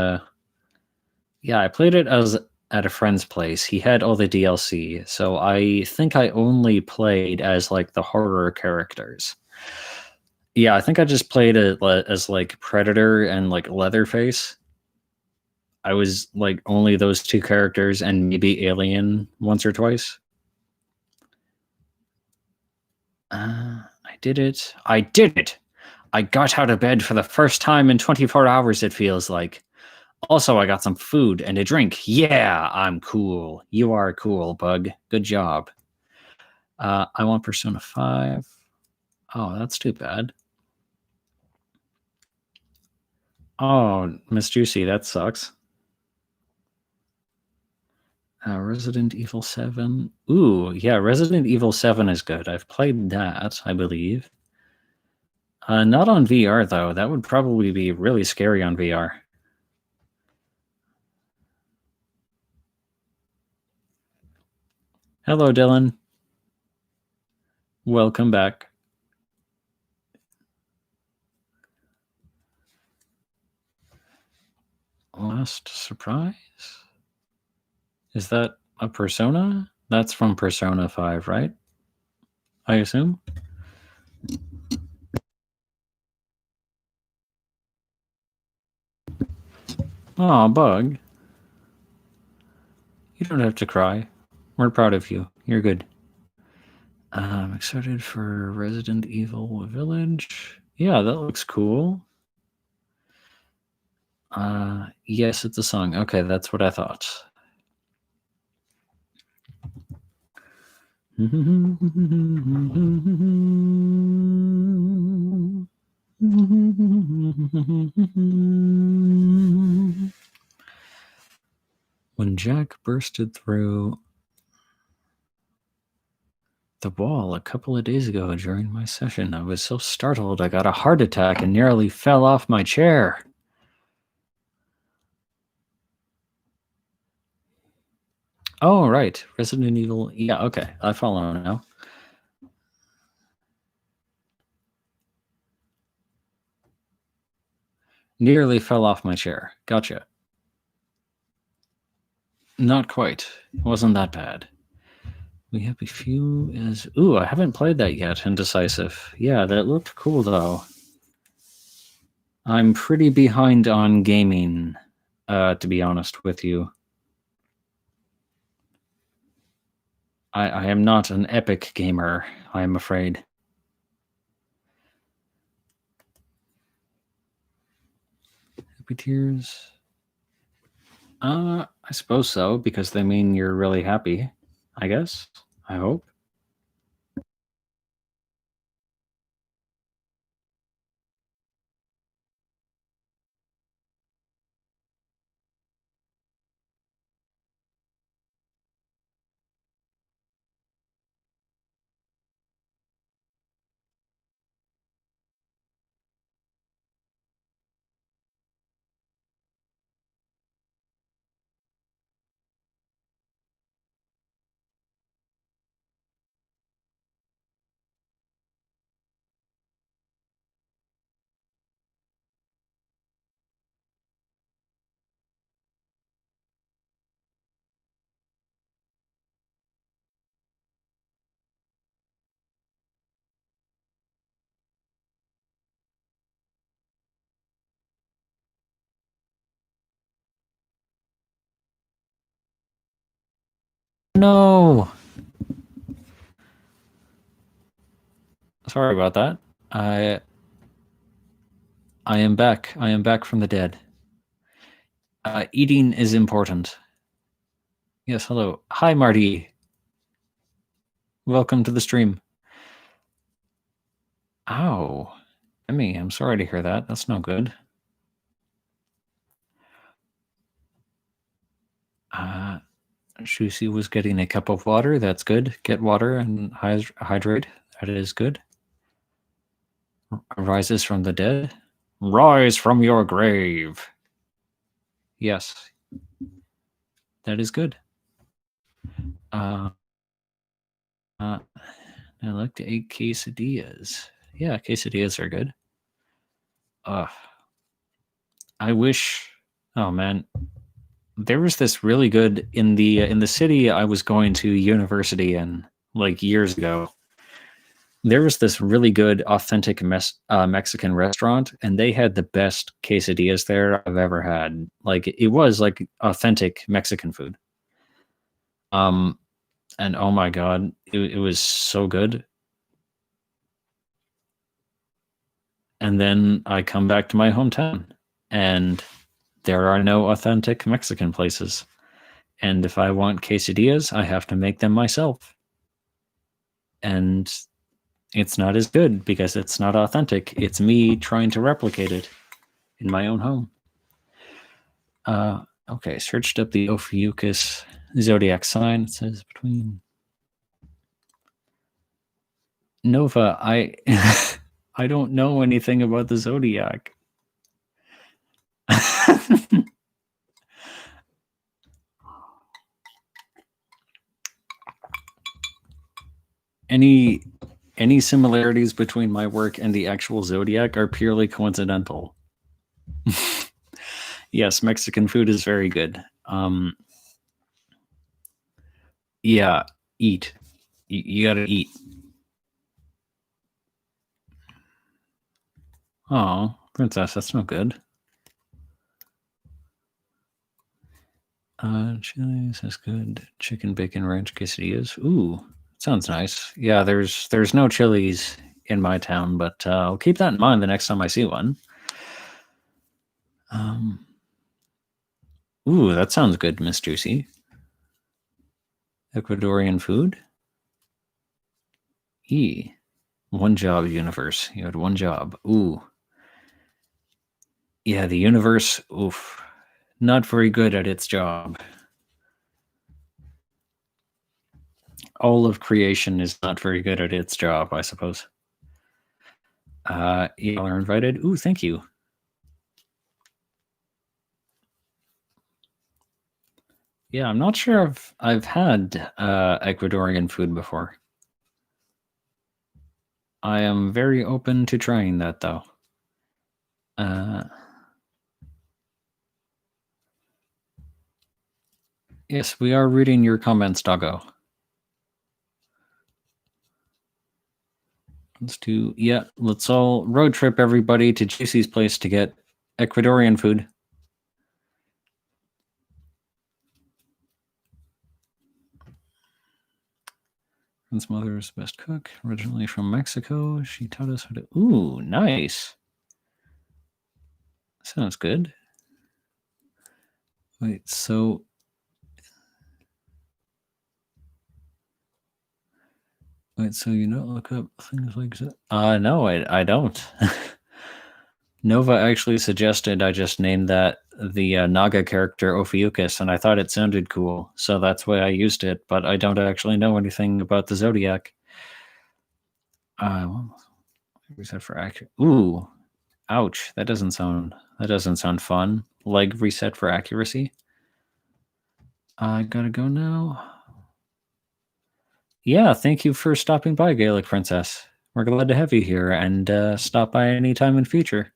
yeah, I played it at a friend's place. He had all the DLC, so I think I only played as like the horror characters. Yeah, I think I just played it as like Predator and like Leatherface. I was like only those two characters and maybe Alien once or twice. I did it. I did it. I got out of bed for the first time in 24 hours, it feels like. Also, I got some food and a drink. Yeah, I'm cool. You are cool, Bug. Good job. I want Persona 5. Oh, that's too bad. Oh, Miss Juicy, that sucks. Resident Evil 7. Ooh, yeah, Resident Evil 7 is good. I've played that, I believe. Not on VR, though. That would probably be really scary on VR. Hello, Dylan. Welcome back. Last surprise? Is that a Persona? That's from Persona 5, right? I assume? Aw, Bug. You don't have to cry. We're proud of you. You're good. I'm excited for Resident Evil Village. Yeah, that looks cool. Yes, it's a song. Okay, that's what I thought. When Jack bursted through the wall a couple of days ago during my session, I was so startled I got a heart attack and nearly fell off my chair. Oh, right. Resident Evil. Yeah, okay. I follow now. Nearly fell off my chair. Gotcha. Not quite. It wasn't that bad. We have a few as... Ooh, I haven't played that yet, Indecisive. Yeah, that looked cool, though. I'm pretty behind on gaming, to be honest with you. I am not an epic gamer, I am afraid. Happy tears. I suppose so, because they mean you're really happy, I guess. I hope. No! Sorry about that. I am back. I am back from the dead. Eating is important. Yes, hello. Hi, Marty. Welcome to the stream. Ow. Emmy, I'm sorry to hear that. That's no good. Shusi was getting a cup of water. That's good. Get water and hydrate. That is good. Rises from the dead. Rise from your grave. Yes. That is good. I like to eat quesadillas. Yeah, quesadillas are good. I wish. Oh man, there was this really good in the city I was going to university in like years ago. There was this really good authentic Mexican restaurant, and they had the best quesadillas there I've ever had. Like it was like authentic Mexican food. And oh my god, it was so good. And then I come back to my hometown, and there are no authentic Mexican places. And if I want quesadillas, I have to make them myself. And it's not as good because it's not authentic. It's me trying to replicate it in my own home. Okay, searched up the Ophiuchus zodiac sign. It says between Nova. I I don't know anything about the zodiac. Any similarities between my work and the actual zodiac are purely coincidental. Yes, Mexican food is very good. Yeah, eat. You gotta eat. Oh, princess, that's no good. Chili's, that's good. Chicken bacon ranch quesadillas. Ooh, sounds nice. Yeah, there's no Chili's in my town, but I'll keep that in mind the next time I see one. Ooh, that sounds good, Miss Juicy. Ecuadorian food. One job, universe. You had one job. Ooh. Yeah, the universe. Oof. Not very good at its job. All of creation is not very good at its job, I suppose. Y'all are invited. Ooh, thank you. Yeah, I'm not sure if I've had Ecuadorian food before. I am very open to trying that, though. Yes, we are reading your comments, Doggo. Let's all road trip everybody to Juicy's place to get Ecuadorian food. His mother's best cook, originally from Mexico. She taught us how to. Ooh, nice. Sounds good. Wait, so. You don't look up things like that? No, I don't. Nova actually suggested I just name that the Naga character Ophiuchus, and I thought it sounded cool, so that's why I used it, but I don't actually know anything about the Zodiac. Reset for accuracy. Ooh, ouch! That doesn't sound fun. Like reset for accuracy. I gotta go now. Yeah, thank you for stopping by, Gaelic Princess. We're glad to have you here, and stop by anytime in future.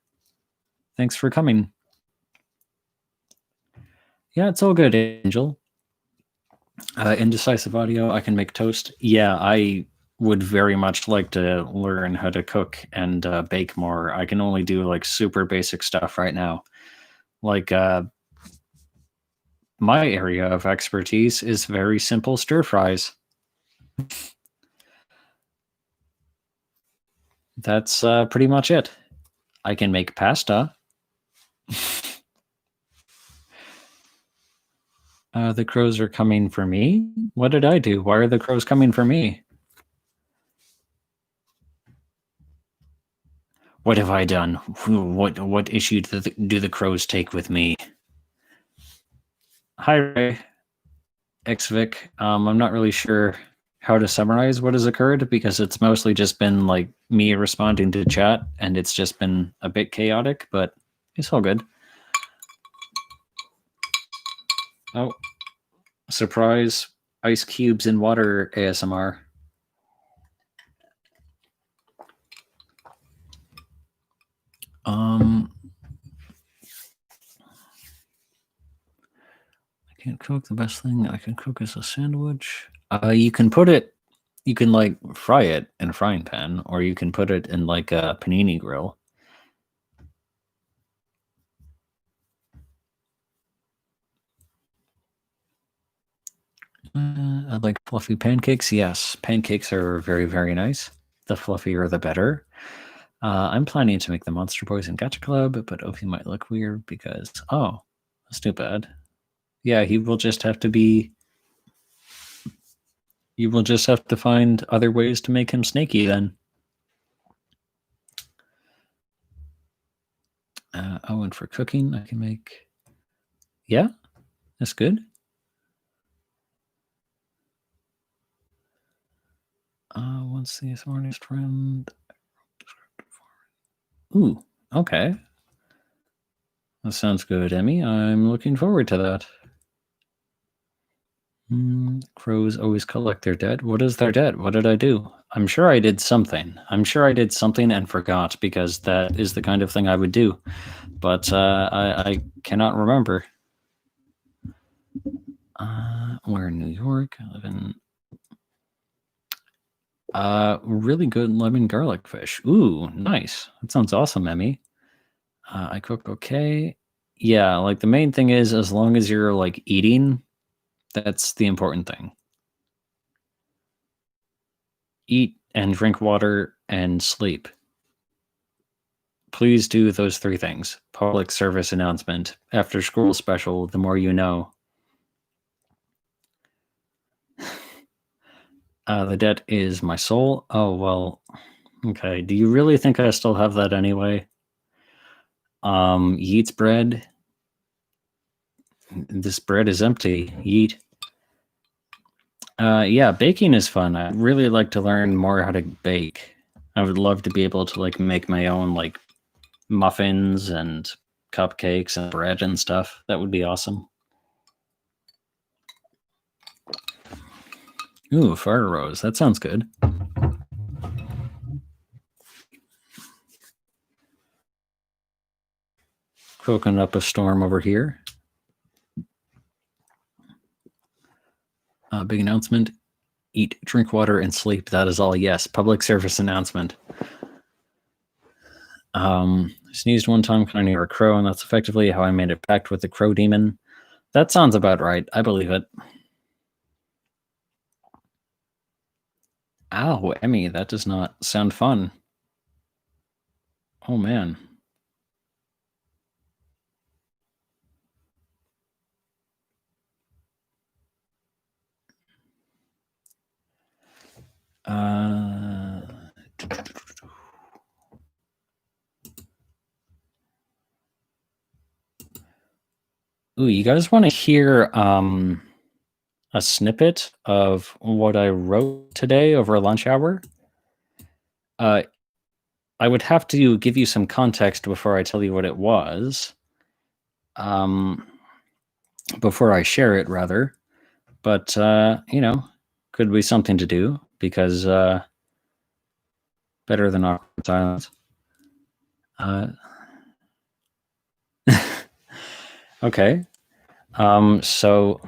Thanks for coming. Yeah, it's all good, Angel. Indecisive audio, I can make toast. Yeah, I would very much like to learn how to cook and bake more. I can only do like super basic stuff right now. Like my area of expertise is very simple stir fries. That's pretty much it. I can make pasta. The crows are coming for me? What did I do? Why are the crows coming for me? What have I done? What issue do the crows take with me? Hi, Ray. Xvic. I'm not really sure how to summarize what has occurred because it's mostly just been like me responding to chat and it's just been a bit chaotic, but it's all good. Oh, surprise. Ice cubes in water ASMR. I can't cook. The best thing I can cook is a sandwich. You can put it, you can like fry it in a frying pan, or you can put it in like a panini grill. I like fluffy pancakes. Yes, pancakes are very, very nice. The fluffier, the better. I'm planning to make the Monster Boys and Gacha Club, but Ophi might look weird because, oh, that's too bad. Yeah, he will just have to be. You will just have to find other ways to make him snaky then. Oh, and for cooking, I can make. Yeah, that's good. What's the smartest friend? Ooh, okay. That sounds good, Emmy. I'm looking forward to that. Crows always collect their dead. What is their dead? What did I do? I'm sure I did something. I'm sure I did something and forgot because that is the kind of thing I would do. But I cannot remember. We're in New York. I live in really good lemon garlic fish. Ooh, nice. That sounds awesome, Emmy. I cook okay. Yeah, like the main thing is as long as you're like eating, that's the important thing. Eat and drink water and sleep. Please do those three things. Public service announcement. After school special, the more you know. The debt is my soul. Oh, well, okay. Do you really think I still have that anyway? Yeet's bread. This bread is empty. Yeet. Yeah, baking is fun. I'd really like to learn more how to bake. I would love to be able to like make my own like muffins and cupcakes and bread and stuff. That would be awesome. Ooh, fire rose. That sounds good. Cooking up a storm over here. Big announcement. Eat, drink water, and sleep. That is all. Yes, public service announcement. Sneezed one time, kind of near a crow, and that's effectively how I made a pact with the crow demon. That sounds about right. I believe it. Ow, Emmy, that does not sound fun. Oh, man. Ooh, you guys want to hear a snippet of what I wrote today over lunch hour? I would have to give you some context before I tell you what it was. Before I share it, rather. But, you know, could be something to do because better than awkward silence. Okay. So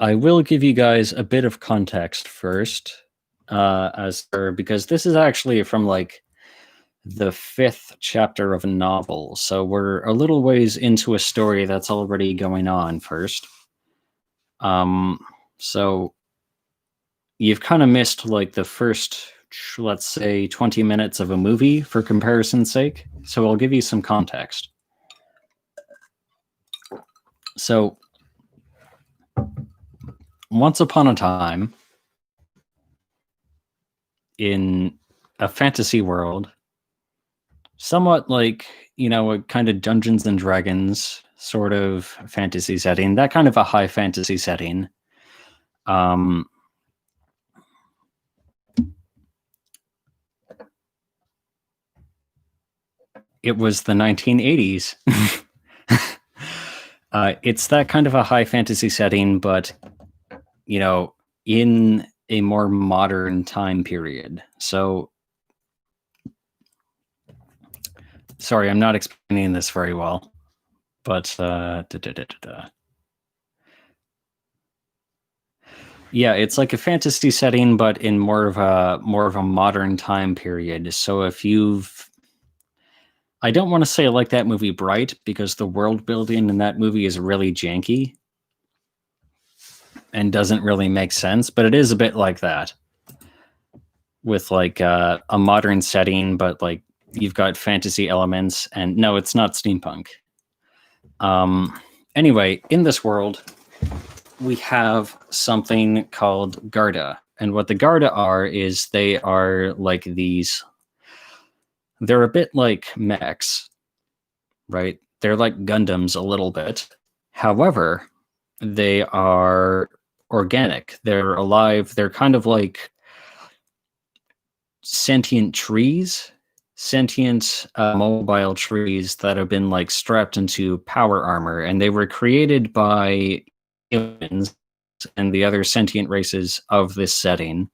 I will give you guys a bit of context first, because this is actually from like the 5th chapter of a novel. So we're a little ways into a story that's already going on first. So you've kind of missed like the first, let's say, 20 minutes of a movie for comparison's sake. So I'll give you some context. So once upon a time in a fantasy world, somewhat like, a kind of Dungeons and Dragons sort of fantasy setting, that kind of a high fantasy setting. It was the 1980s. It's that kind of a high fantasy setting, but, in a more modern time period. So, sorry, I'm not explaining this very well, but yeah, it's like a fantasy setting, but in more of a modern time period. So I don't want to say like that movie Bright, because the world building in that movie is really janky and doesn't really make sense, but it is a bit like that, with like a modern setting, but like you've got fantasy elements. And no, it's not steampunk. Anyway, in this world, we have something called Garda. And what the Garda are is they are like these. They're a bit like mechs, right? They're like Gundams a little bit. However, they are organic. They're alive. They're kind of like sentient trees, sentient mobile trees that have been like strapped into power armor, and they were created by humans and the other sentient races of this setting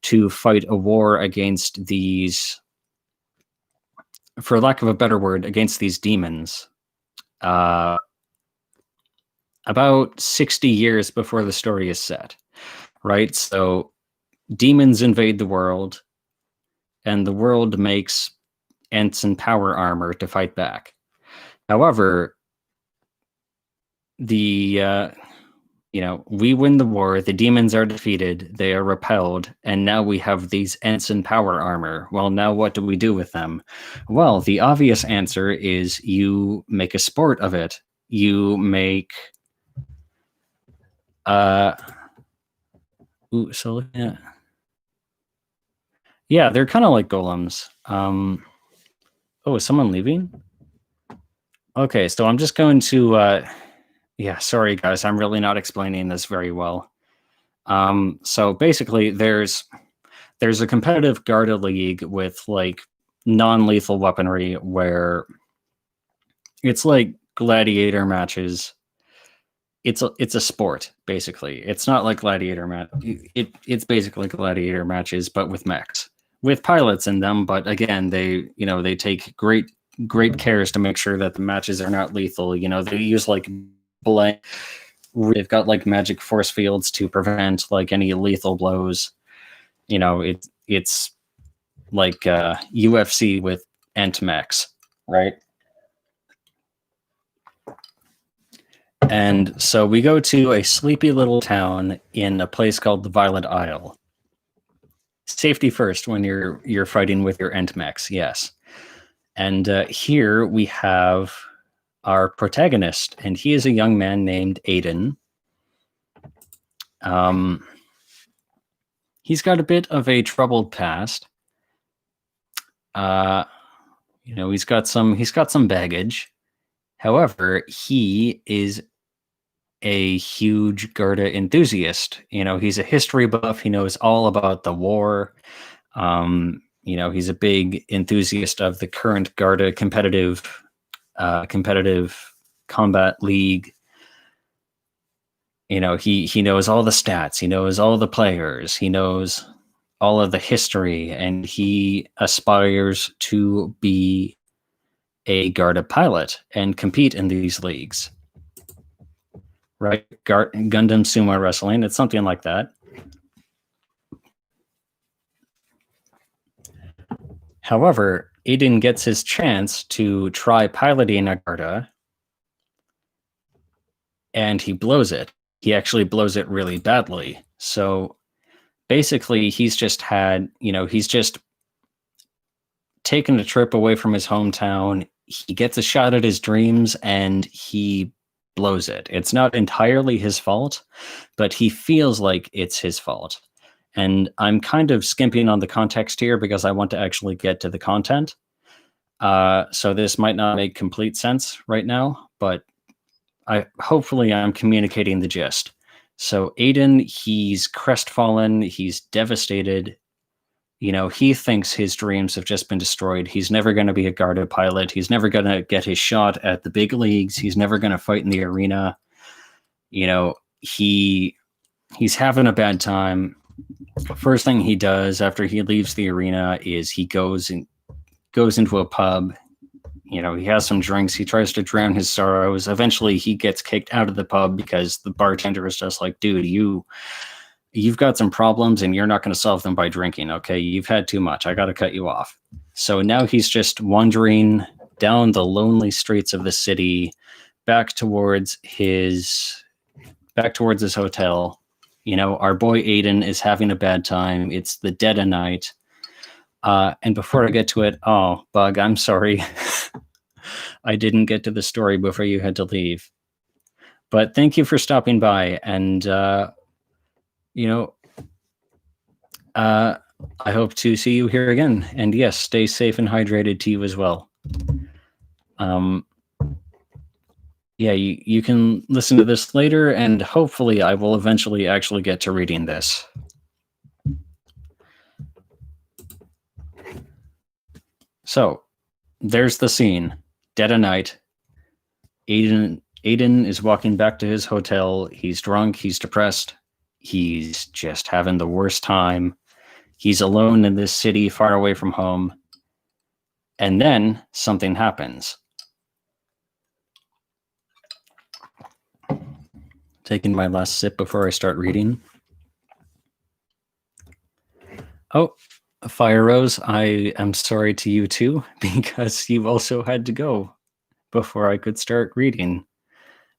to fight a war against these, for lack of a better word, against these demons. About 60 years before the story is set, right? So demons invade the world, and the world makes Ents in power armor to fight back. However, we win the war, the demons are defeated, they are repelled, and now we have these Ents in power armor. Well, now what do we do with them? Well, the obvious answer is you make a sport of it. You make yeah, they're kind of like golems. Oh, is someone leaving? Okay, so I'm just going to yeah, sorry guys, I'm really not explaining this very well. So basically there's a competitive Garda League with like non-lethal weaponry, where it's like gladiator matches. It's a sport, basically. It's not like gladiator match. It's basically gladiator matches, but with mechs, with pilots in them. But again, they take great cares to make sure that the matches are not lethal. They use like blank. They've got like magic force fields to prevent like any lethal blows. It's like UFC with Ent mechs, right? And so we go to a sleepy little town in a place called the Violet Isle. Safety first when you're fighting with your Ent mechs, yes. And here we have our protagonist, and he is a young man named Aiden. He's got a bit of a troubled past. He's got some baggage. However, he is a huge Garda enthusiast. He's a history buff. He knows all about the war. He's a big enthusiast of the current Garda competitive combat league. He knows all the stats. He knows all the players. He knows all of the history, and he aspires to be a Garda pilot and compete in these leagues. Right? Gundam Sumo Wrestling. It's something like that. However, Aiden gets his chance to try piloting a Garda, and he blows it. He actually blows it really badly. So basically, he's just taken a trip away from his hometown. He gets a shot at his dreams, and he blows it. It's not entirely his fault, but he feels like it's his fault. And I'm kind of skimping on the context here because I want to actually get to the content. So this might not make complete sense right now, but hopefully I'm communicating the gist. So Aiden, he's crestfallen, he's devastated. He thinks his dreams have just been destroyed. He's never going to be a guarded pilot. He's never going to get his shot at the big leagues. He's never going to fight in the arena. He's having a bad time. First thing he does after he leaves the arena is he goes into a pub. He has some drinks. He tries to drown his sorrows. Eventually, he gets kicked out of the pub because the bartender is just like, dude, you've got some problems and you're not going to solve them by drinking. Okay, you've had too much. I got to cut you off. So now he's just wandering down the lonely streets of the city back towards his hotel. Our boy Aiden is having a bad time. It's the dead of night. And before I get to it, Bug, I'm sorry. I didn't get to the story before you had to leave. But thank you for stopping by. And, I hope to see you here again. And yes, stay safe and hydrated to you as well. Yeah, you can listen to this later, and hopefully I will eventually actually get to reading this. So, there's the scene. Dead of night. Aiden is walking back to his hotel. He's drunk. He's depressed. He's just having the worst time. He's alone in this city, far away from home. And then something happens. Taking my last sip before I start reading. Oh, Fire Rose, I am sorry to you too, because you also had to go before I could start reading,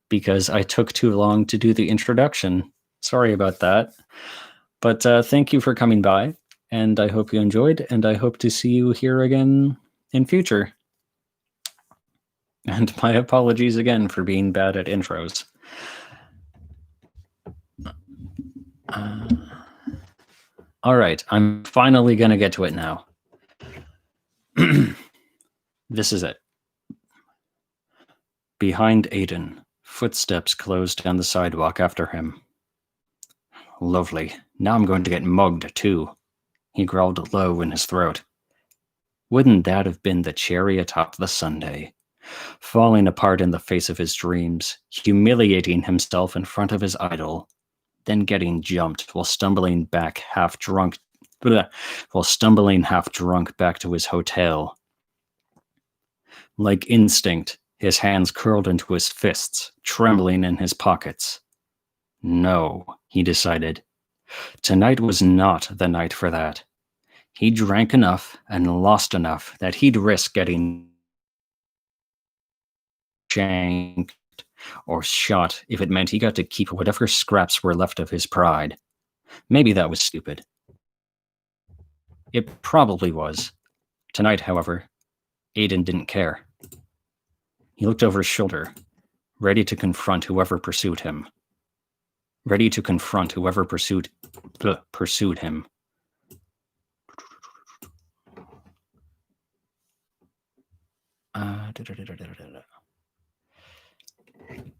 because I took too long to do the introduction. Sorry about that. But thank you for coming by, and I hope you enjoyed, and I hope to see you here again in future. And my apologies again for being bad at intros. All right, I'm finally going to get to it now. This is it. Behind Aiden, footsteps closed down the sidewalk after him. Lovely. Now I'm going to get mugged, too. He growled low in his throat. Wouldn't that have been the cherry atop the sundae? Falling apart in the face of his dreams, humiliating himself in front of his idol, then getting jumped while stumbling half drunk back to his hotel. Like instinct, his hands curled into his fists, trembling in his pockets. No, he decided. Tonight was not the night for that. He drank enough and lost enough that he'd risk getting shanked or shot if it meant he got to keep whatever scraps were left of his pride. Maybe that was stupid. It probably was. Tonight, however, Aiden didn't care. He looked over his shoulder, ready to confront whoever pursued him. Pursued him.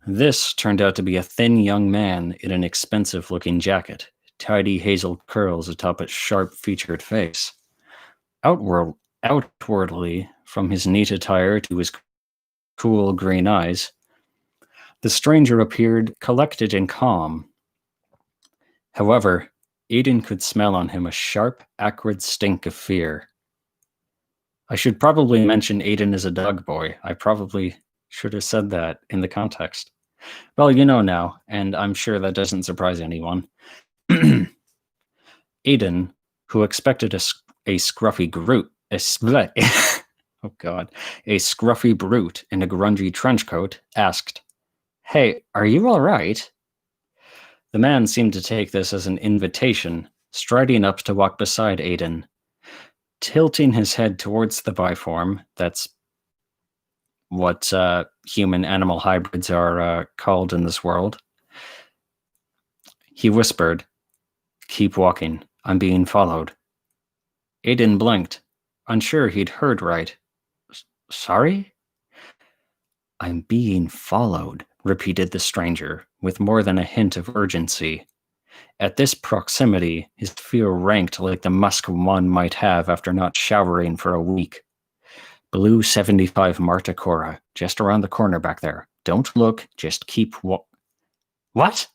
This turned out to be a thin young man in an expensive-looking jacket, tidy hazel curls atop a sharp-featured face. Outwardly, from his neat attire to his cool green eyes, the stranger appeared collected and calm. However, Aiden could smell on him a sharp, acrid stink of fear. I should probably mention Aiden is a dog boy. I probably should have said that in the context. Well, you know now, and I'm sure that doesn't surprise anyone. Aiden, who expected a scruffy brute, a scruffy brute in a grungy trench coat, asked, "Hey, are you all right?" The man seemed to take this as an invitation, striding up to walk beside Aiden. Tilting his head towards the byform, that's what human-animal hybrids are called in this world. He whispered, "Keep walking. I'm being followed." Aiden blinked, unsure he'd heard right. Sorry? "I'm being followed," repeated the stranger, with more than a hint of urgency. At this proximity, his fear ranked like the musk one might have after not showering for a week. Blue 75 Marta Cora, just around the corner back there. Don't look, just keep What?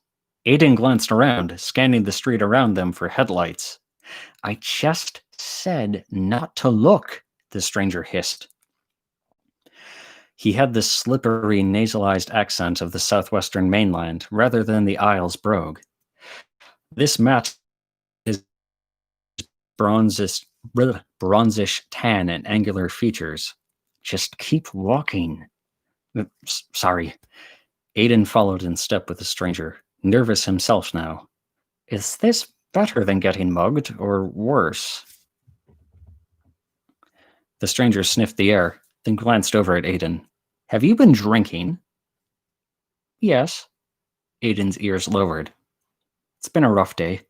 Aiden glanced around, scanning the street around them for headlights. "I just said not to look," the stranger hissed. He had the slippery, nasalized accent of the southwestern mainland rather than the Isles brogue. This matched his bronzish tan and angular features. "Just keep walking." Sorry. Aiden followed in step with the stranger, nervous himself now. Is this better than getting mugged, or worse? The stranger sniffed the air, then glanced over at Aiden. "Have you been drinking?" "Yes." Aiden's ears lowered. "It's been a rough day."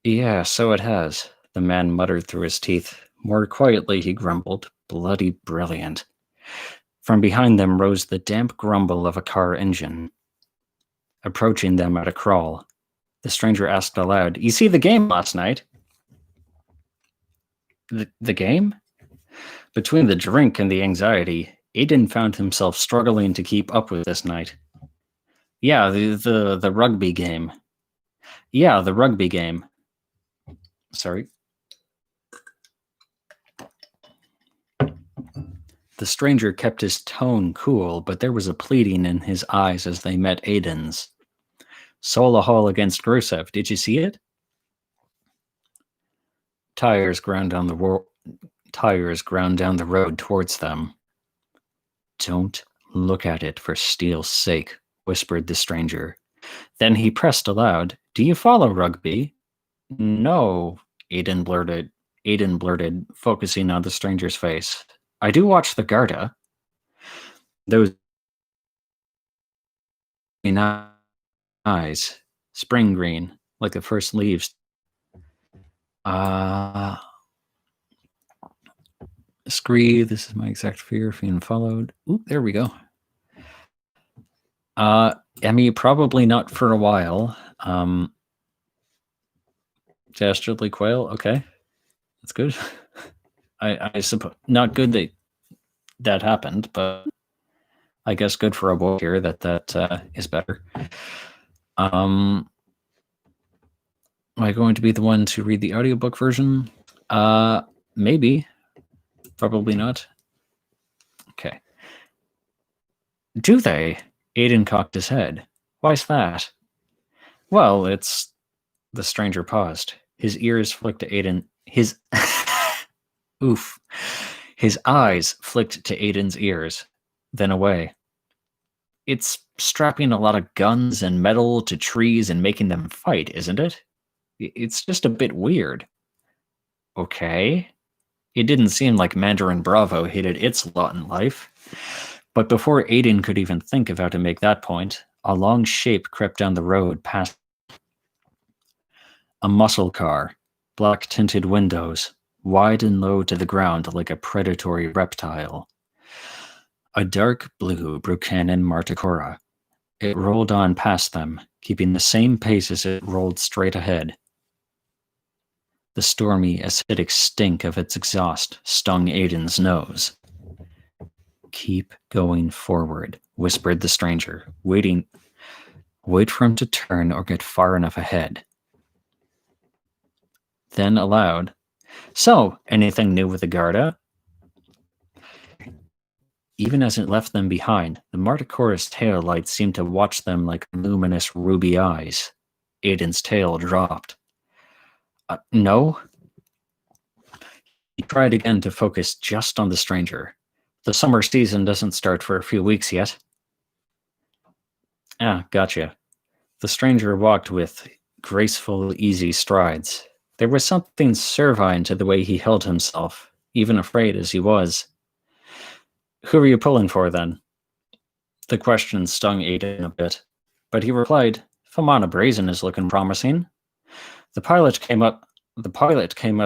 "Yeah, so it has," the man muttered through his teeth. More quietly he grumbled, "Bloody brilliant." From behind them rose the damp grumble of a car engine. Approaching them at a crawl, the stranger asked aloud, "You see the game last night?" The game? Between the drink and the anxiety, Aiden found himself struggling to keep up with this night. Yeah, the rugby game. Yeah, the rugby game. Sorry. The stranger kept his tone cool, but there was a pleading in his eyes as they met Aiden's. Solihull against Rusev, did you see it? Tires ground down the road towards them. Don't look at it for steel's sake, whispered the stranger. Then he pressed aloud, Do you follow rugby? No, Aiden blurted, focusing on the stranger's face. I do watch the Garda. Those eyes, spring green, like the first leaves. Scree, this is my exact fear of being followed. Ooh, there we go. Emmy, probably not for a while. Dastardly Quail, okay. That's good. I suppose not good that happened, but I guess good for a boy here that is better. Am I going to be the one to read the audiobook version? Maybe. Probably not. Okay. Do they? Aiden cocked his head. Why's that? Well, it's... The stranger paused. His ears flicked to Aiden. Oof. His eyes flicked to Aiden's ears, then away. It's strapping a lot of guns and metal to trees and making them fight, isn't it? It's just a bit weird. Okay. It didn't seem like Mandarin Bravo hated its lot in life. But before Aiden could even think of how to make that point, a long shape crept down the road past a muscle car, black-tinted windows, wide and low to the ground like a predatory reptile. A dark blue Buchanan Marticora. It rolled on past them, keeping the same pace as it rolled straight ahead. The stormy, acidic stink of its exhaust stung Aiden's nose. Keep going forward, whispered the stranger, waiting. Wait for him to turn or get far enough ahead. Then aloud, So, anything new with the Garda? Even as it left them behind, the Marticora's tail lights seemed to watch them like luminous ruby eyes. Aiden's tail dropped. No? He tried again to focus just on the stranger. The summer season doesn't start for a few weeks yet. Ah, gotcha. The stranger walked with graceful, easy strides. There was something servile to the way he held himself, even afraid as he was. Who are you pulling for, then? The question stung Aiden a bit, but he replied, Famana Brazen is looking promising. The pilot came up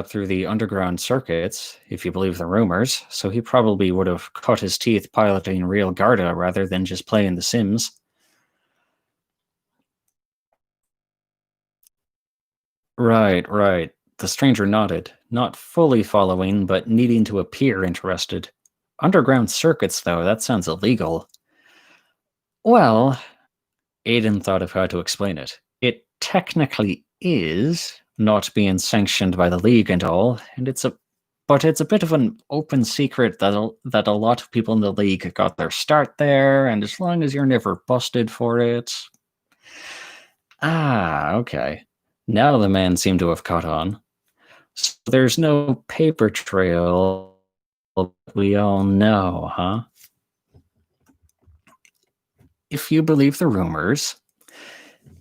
through the underground circuits, if you believe the rumors, so he probably would have cut his teeth piloting real Garda rather than just playing The Sims. Right. The stranger nodded, not fully following, but needing to appear interested. Underground circuits, though, that sounds illegal. Well, Aiden thought of how to explain it. It technically is, not being sanctioned by the League and all, and it's a bit of an open secret that a lot of people in the League got their start there, and as long as you're never busted for it. Ah, okay. Now the man seemed to have caught on. So there's no paper trail, we all know, huh? If you believe the rumors,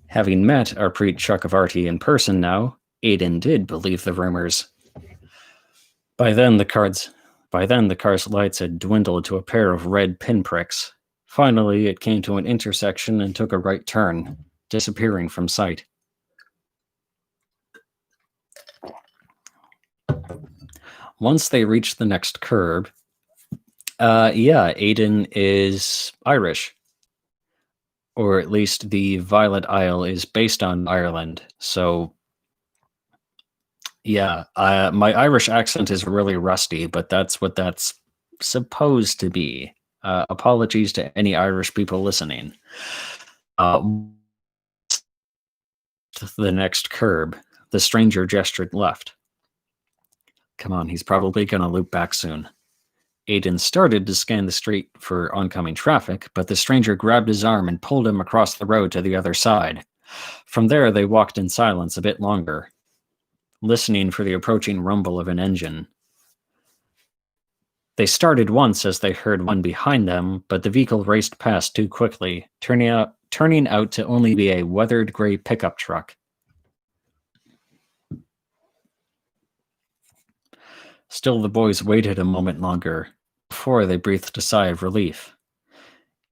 having met Arpreet Chakravarti in person now, Aiden did believe the rumors. By then the car's lights had dwindled to a pair of red pinpricks. Finally, it came to an intersection and took a right turn, disappearing from sight. Once they reached the next curb, Aiden is Irish. Or at least the Violet Isle is based on Ireland. So, yeah, my Irish accent is really rusty, but that's what that's supposed to be. Apologies to any Irish people listening. The next curb, the stranger gestured left. Come on, he's probably going to loop back soon. Aiden started to scan the street for oncoming traffic, but the stranger grabbed his arm and pulled him across the road to the other side. From there, they walked in silence a bit longer, listening for the approaching rumble of an engine. They started once as they heard one behind them, but the vehicle raced past too quickly, turning out to only be a weathered gray pickup truck. Still, the boys waited a moment longer before they breathed a sigh of relief.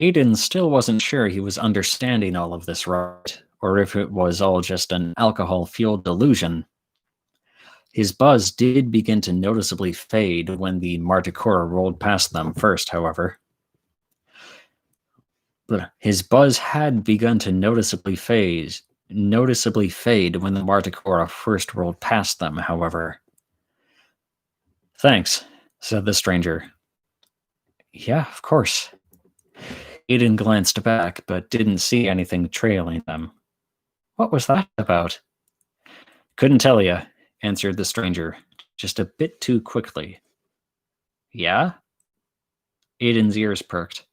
Aiden still wasn't sure he was understanding all of this right, or if it was all just an alcohol-fueled delusion. His buzz did begin to noticeably fade when the Marticora rolled past them first, however. His buzz had begun to noticeably fade when the Marticora first rolled past them, however. Thanks, said the stranger. Yeah, of course. Aiden glanced back, but didn't see anything trailing them. What was that about? Couldn't tell you, answered the stranger, just a bit too quickly. Yeah? Aiden's ears perked.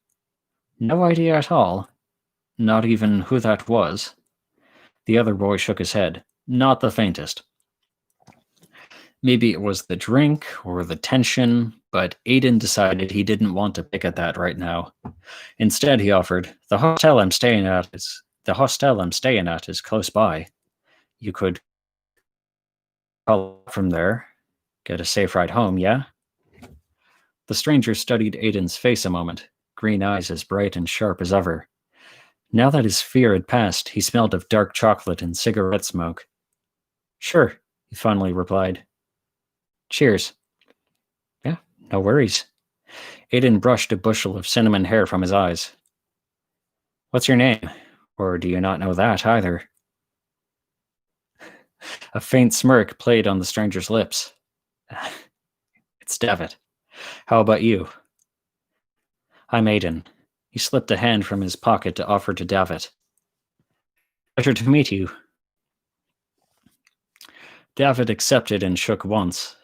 No idea at all. Not even who that was. The other boy shook his head. Not the faintest. Maybe it was the drink or the tension, but Aiden decided he didn't want to pick at that right now. Instead, he offered, The hostel I'm staying at is close by. You could call from there, get a safe ride home, yeah? The stranger studied Aiden's face a moment, green eyes as bright and sharp as ever. Now that his fear had passed, he smelled of dark chocolate and cigarette smoke. Sure, he finally replied. Cheers. Yeah, no worries. Aiden brushed a bushel of cinnamon hair from his eyes. What's your name? Or do you not know that either? A faint smirk played on the stranger's lips. It's David. How about you? I'm Aiden. He slipped a hand from his pocket to offer to David. Pleasure to meet you. David accepted and shook once.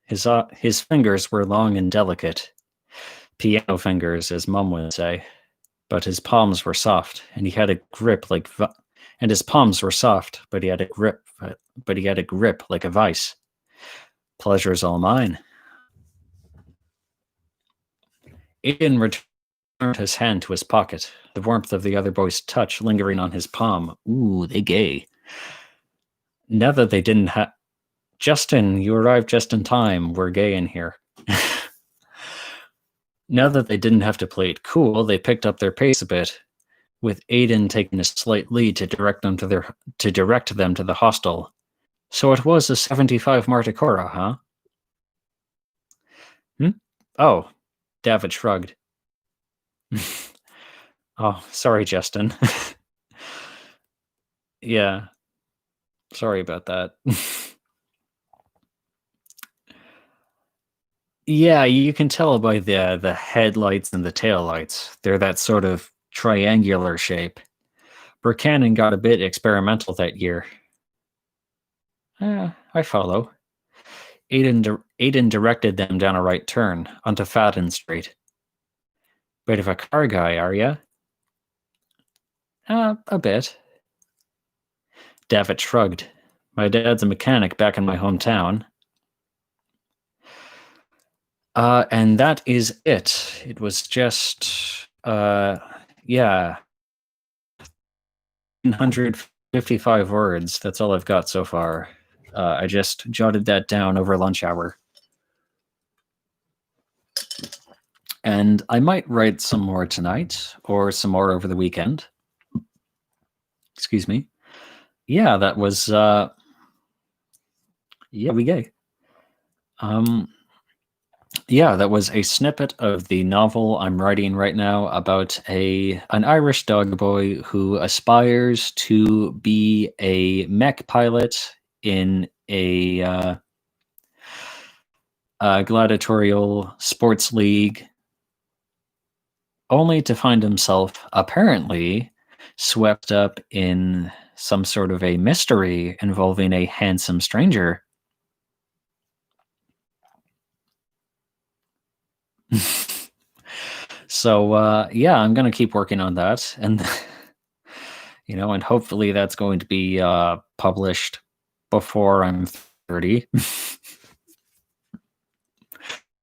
His fingers were long and delicate. Piano fingers, as Mum would say. But his palms were soft, and he had a grip like his palms were soft, but he had a grip like a vice. Pleasure's all mine. Aiden returned his hand to his pocket, the warmth of the other boy's touch lingering on his palm. Ooh, they gay. Now that they didn't have... Justin, you arrived just in time. We're gay in here. Now that they didn't have to play it cool, they picked up their pace a bit, with Aiden taking a slight lead to direct them to the hostel. So it was a 75 Marticora, huh? Oh, David shrugged. Oh, sorry, Justin. Yeah, sorry about that. Yeah, you can tell by the headlights and the taillights. They're that sort of triangular shape. Buchanan got a bit experimental that year. I follow. Aiden directed them down a right turn onto Fadden Street. Bit of a car guy, are ya? A bit. Davitt shrugged. My dad's a mechanic back in my hometown. And that is it. It was just, 155 words. That's all I've got so far. I just jotted that down over lunch hour. And I might write some more tonight or some more over the weekend. Excuse me. Yeah, that was, we gay. Yeah, that was a snippet of the novel I'm writing right now about an Irish dog boy who aspires to be a mech pilot in a gladiatorial sports league, only to find himself apparently swept up in some sort of a mystery involving a handsome stranger. So I'm going to keep working on that, and and hopefully that's going to be published before I'm 30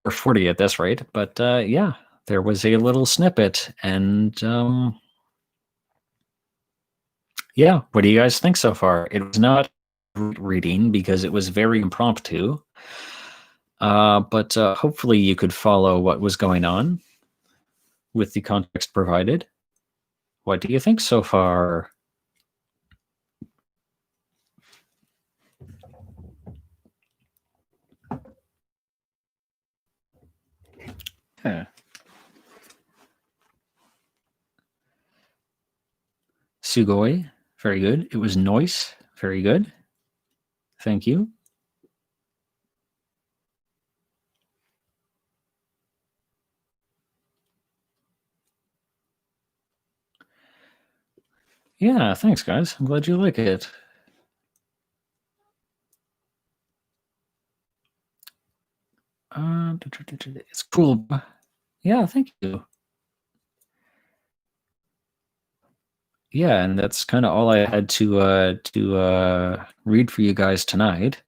or 40 at this rate. But there was a little snippet, and what do you guys think so far? It was not reading because it was very impromptu, but hopefully you could follow what was going on with the context provided. What do you think so far? Yeah. Sugoi, very good. It was Noise, very good. Thank you. Yeah, thanks, guys. I'm glad you like it. It's cool. Yeah, thank you. Yeah, and that's kind of all I had to read for you guys tonight.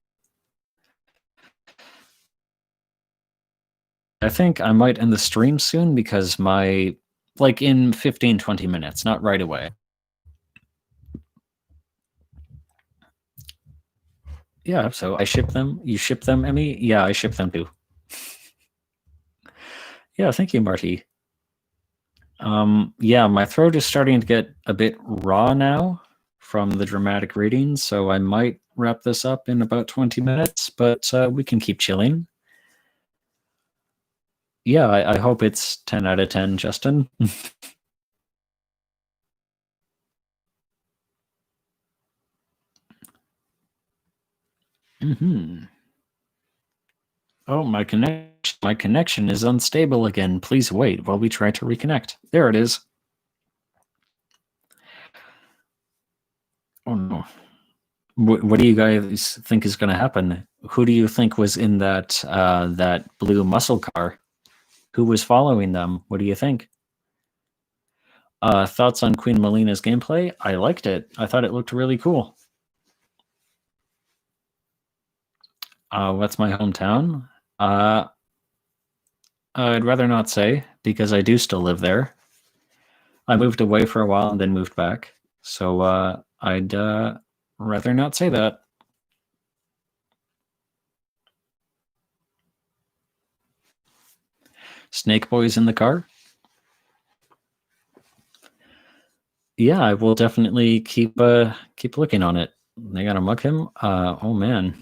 I think I might end the stream soon because in 15, 20 minutes, not right away. Yeah, so I ship them. You ship them, Emmy? Yeah, I ship them too. Yeah, thank you, Marty. My throat is starting to get a bit raw now from the dramatic readings, so I might wrap this up in about 20 minutes, but we can keep chilling. Yeah, I hope it's 10 out of 10, Justin. Mm-hmm. Oh, my connection is unstable again. Please wait while we try to reconnect. There it is. Oh no. What do you guys think is going to happen? Who do you think was in that blue muscle car? Who was following them? What do you think? Thoughts on Queen Melina's gameplay? I liked it. I thought it looked really cool. What's my hometown? I'd rather not say because I do still live there. I moved away for a while and then moved back. So I'd rather not say that. Snake Boy's in the car? Yeah, I will definitely keep looking on it. They gotta mug him? Oh man.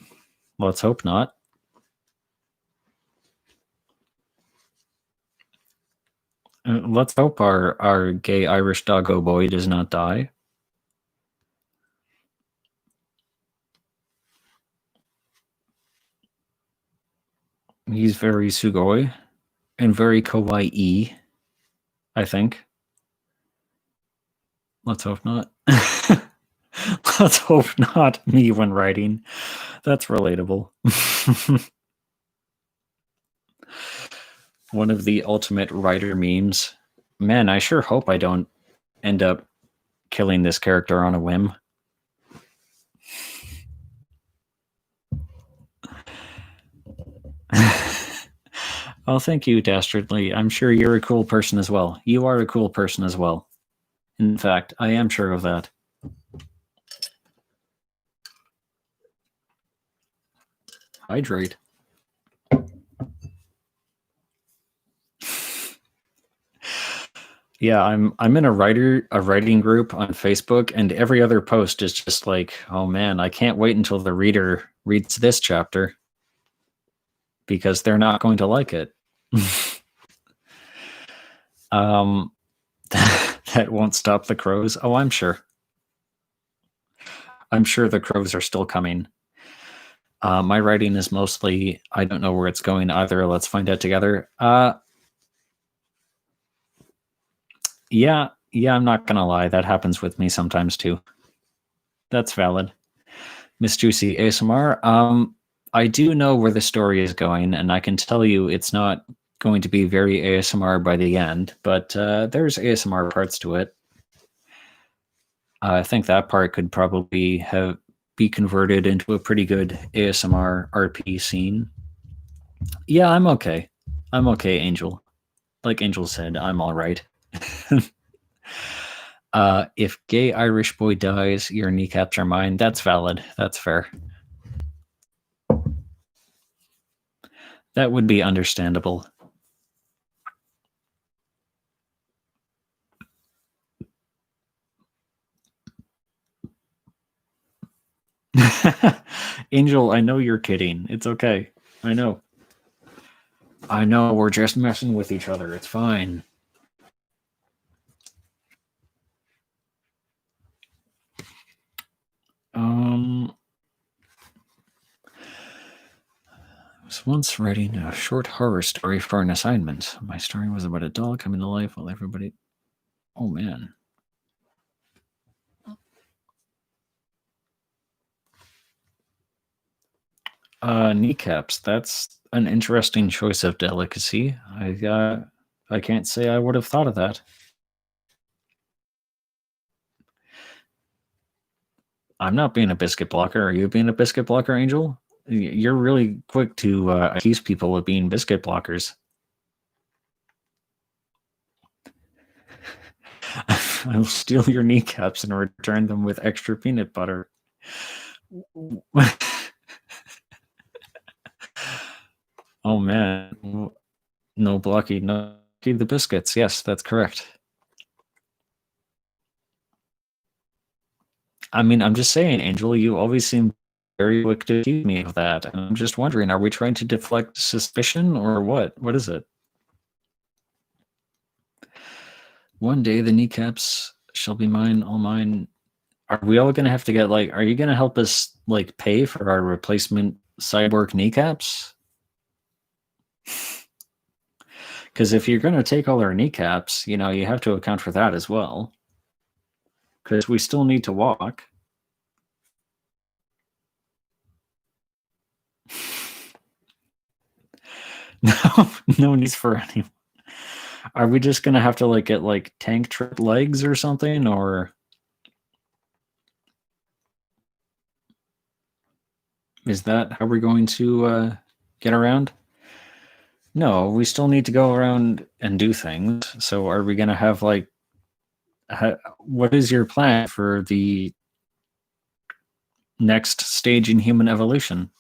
Let's hope not. Let's hope our gay Irish doggo boy does not die. He's very sugoi and very kawaii, I think. Let's hope not. Let's hope not, me when writing. That's relatable. One of the ultimate writer memes. Man, I sure hope I don't end up killing this character on a whim. Oh, thank you, Dastardly. I'm sure you're a cool person as well. You are a cool person as well. In fact, I am sure of that. Hydrate. Yeah, I'm in a writing group on Facebook, and every other post is just like, oh man, I can't wait until the reader reads this chapter because they're not going to like it. That won't stop the crows. Oh, I'm sure. I'm sure the crows are still coming. My writing is mostly, I don't know where it's going either. Let's find out together. Yeah, I'm not gonna lie. That happens with me sometimes too. That's valid. Miss Juicy ASMR. I do know where the story is going, and I can tell you it's not going to be very ASMR by the end, but there's ASMR parts to it. I think that part could probably be converted into a pretty good ASMR RP scene. Yeah, I'm okay. I'm okay, Angel. Like Angel said, I'm all right. If gay Irish boy dies, your kneecaps are mine. That's valid. That's fair. That would be understandable. Angel, I know you're kidding. It's okay. I know. I know, we're just messing with each other. It's fine. I was once writing a short horror story for an assignment. My story was about a doll coming to life while everybody... Oh, man. Kneecaps. That's an interesting choice of delicacy. I can't say I would have thought of that. I'm not being a biscuit blocker. Are you being a biscuit blocker, Angel? You're really quick to accuse people of being biscuit blockers. I'll steal your kneecaps and return them with extra peanut butter. Oh man. No Blocky, no Blocky the biscuits. Yes, that's correct. I mean, I'm just saying, Angel, you always seem very quick to accuse me of that. And I'm just wondering, are we trying to deflect suspicion or what? What is it? One day the kneecaps shall be mine, all mine. Are we all gonna have to get like, are you gonna help us like pay for our replacement cyborg kneecaps? Because if you're gonna take all our kneecaps, you know, you have to account for that as well. Because we still need to walk. No needs for anyone. Are we just gonna have to like get like tank trip legs or something, or is that how we're going to get around? No, we still need to go around and do things. So are we gonna have like, what is your plan for the next stage in human evolution?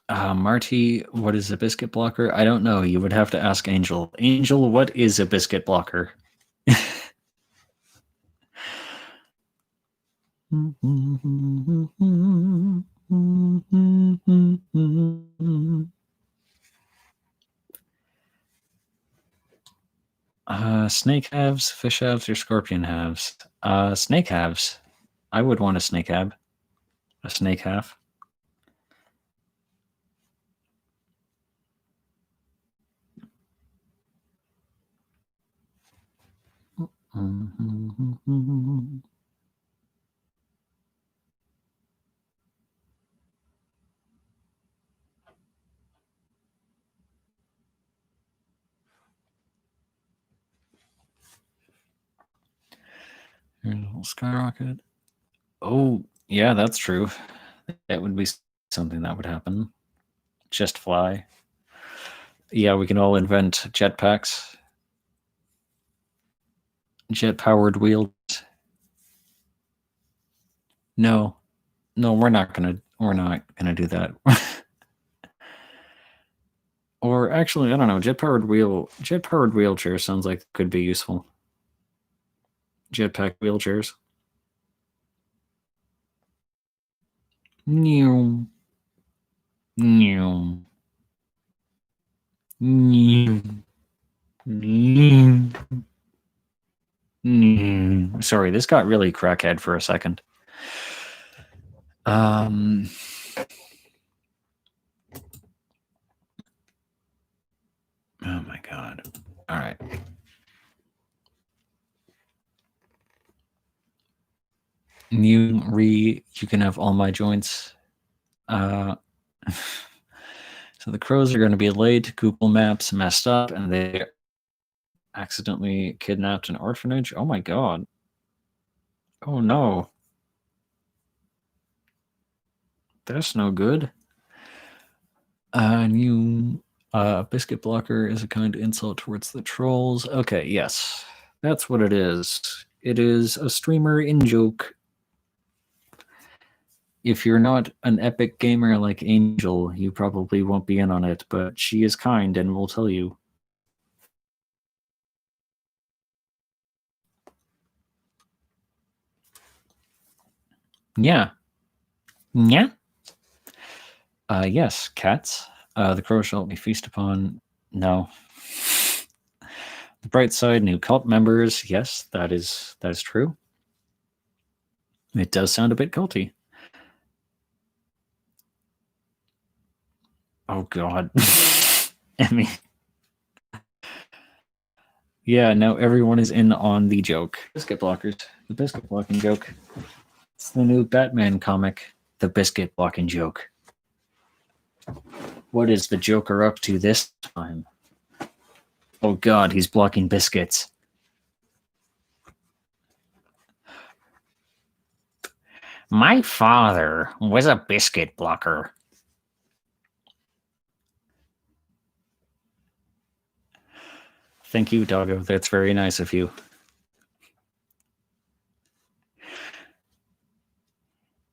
Marty, what is a biscuit blocker? I don't know. You would have to ask Angel. Angel, what is a biscuit blocker? Snake halves, fish halves, or scorpion halves? Snake halves. I would want a snake half. A snake half. Here's a little skyrocket. Oh, yeah, that's true. That would be something that would happen. Just fly. Yeah, we can all invent jetpacks. Jet-powered wheels. No, we're not gonna do that. Or actually, I don't know. Jet-powered wheelchair sounds like could be useful. Jetpack wheelchairs. New. New. New. New. Sorry, this got really crackhead for a second. Oh my god. All right. You can have all my joints. So the crows are going to be late. Google Maps messed up, and they accidentally kidnapped an orphanage. Oh my god. Oh no. That's no good. Biscuit blocker is a kind of insult towards the trolls. Okay, yes. That's what it is. It is a streamer in joke. If you're not an epic gamer like Angel, you probably won't be in on it, but she is kind and will tell you. Yeah. Yeah. Yes, cats. The crow shall be feast upon. No. The bright side, new cult members. Yes, that is true. It does sound a bit culty. Oh god. I mean, yeah, now everyone is in on the joke. Biscuit blockers. The biscuit blocking joke. It's the new Batman comic. The biscuit blocking joke. What is the Joker up to this time? Oh god, he's blocking biscuits. My father was a biscuit blocker. Thank you, Doggo. That's very nice of you.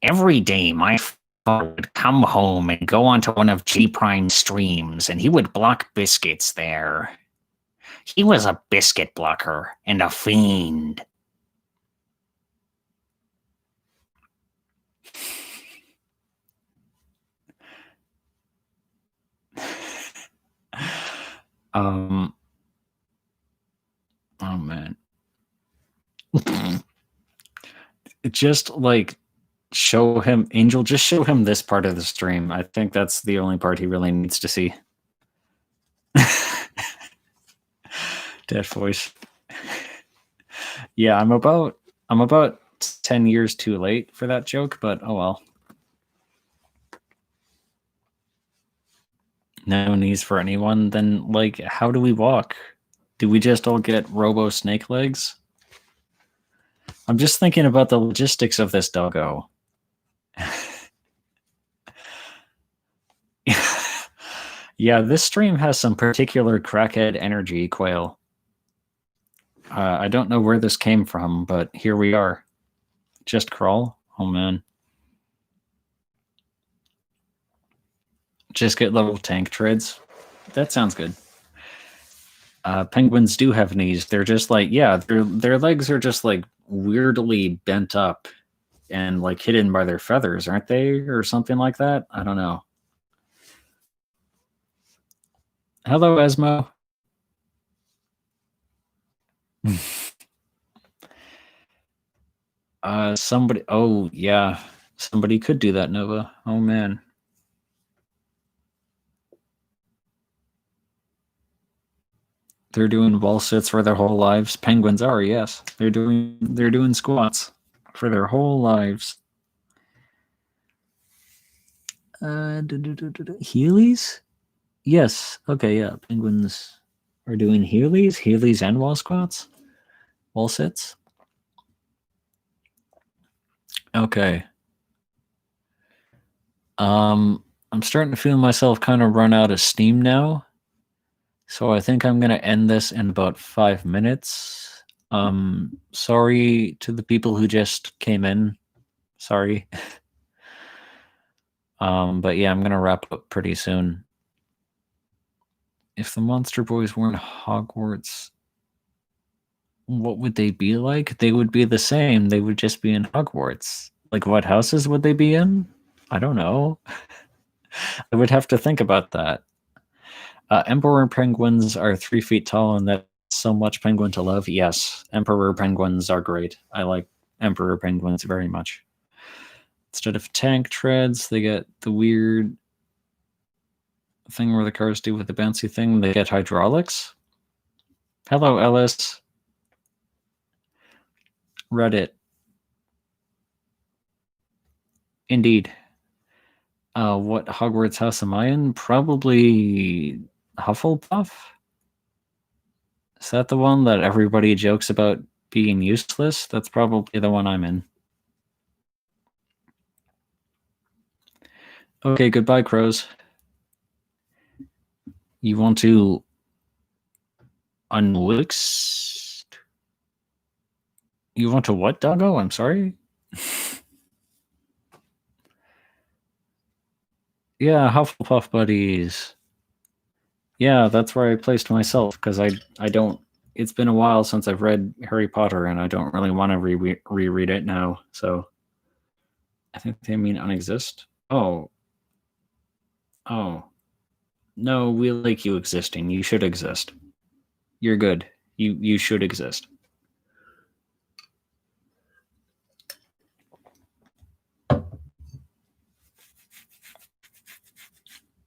Every day, my father would come home and go onto one of G Prime's streams, and he would block biscuits there. He was a biscuit blocker and a fiend. Oh man. Just like show him, Angel, just show him this part of the stream. I think that's the only part he really needs to see. Dead voice. Yeah, I'm about 10 years too late for that joke, but oh well. No knees for anyone. Then, like, how do we walk? Do we just all get robo snake legs? I'm just thinking about the logistics of this doggo. Yeah, this stream has some particular crackhead energy, Quail. I don't know where this came from, but here we are. Just crawl? Oh man. Just get little tank treads. That sounds good. Penguins do have knees. They're just like, yeah, their legs are just like weirdly bent up and like hidden by their feathers, aren't they? Or something like that? I don't know. Hello, Esmo. Somebody. Oh, yeah. Somebody could do that, Nova. Oh, man. They're doing wall sits for their whole lives. Penguins are, yes. They're doing squats for their whole lives. Heelys? Yes. Okay, yeah. Penguins are doing Heelys and wall squats? Wall sits? Okay. I'm starting to feel myself kind of run out of steam now. So I think I'm gonna end this in about 5 minutes. Sorry to the people who just came in. Sorry. But yeah, I'm gonna wrap up pretty soon. If the Monster Boys weren't Hogwarts, what would they be like? They would be the same. They would just be in Hogwarts. Like, what houses would they be in? I don't know. I would have to think about that. Emperor penguins are 3 feet tall, and that's so much penguin to love. Yes, Emperor penguins are great. I like Emperor penguins very much. Instead of tank treads, they get the weird thing where the cars do with the bouncy thing. They get hydraulics. Hello, Ellis. Reddit. Indeed. What Hogwarts house am I in? Probably Hufflepuff? Is that the one that everybody jokes about being useless? That's probably the one I'm in. Okay, goodbye, crows. You want to unwix? You want to what, doggo? I'm sorry? Yeah, Hufflepuff buddies. Yeah, that's where I placed myself, because I don't... It's been a while since I've read Harry Potter, and I don't really want to reread it now, so... I think they mean unexist. Oh. Oh. No, we like you existing. You should exist. You're good. You should exist.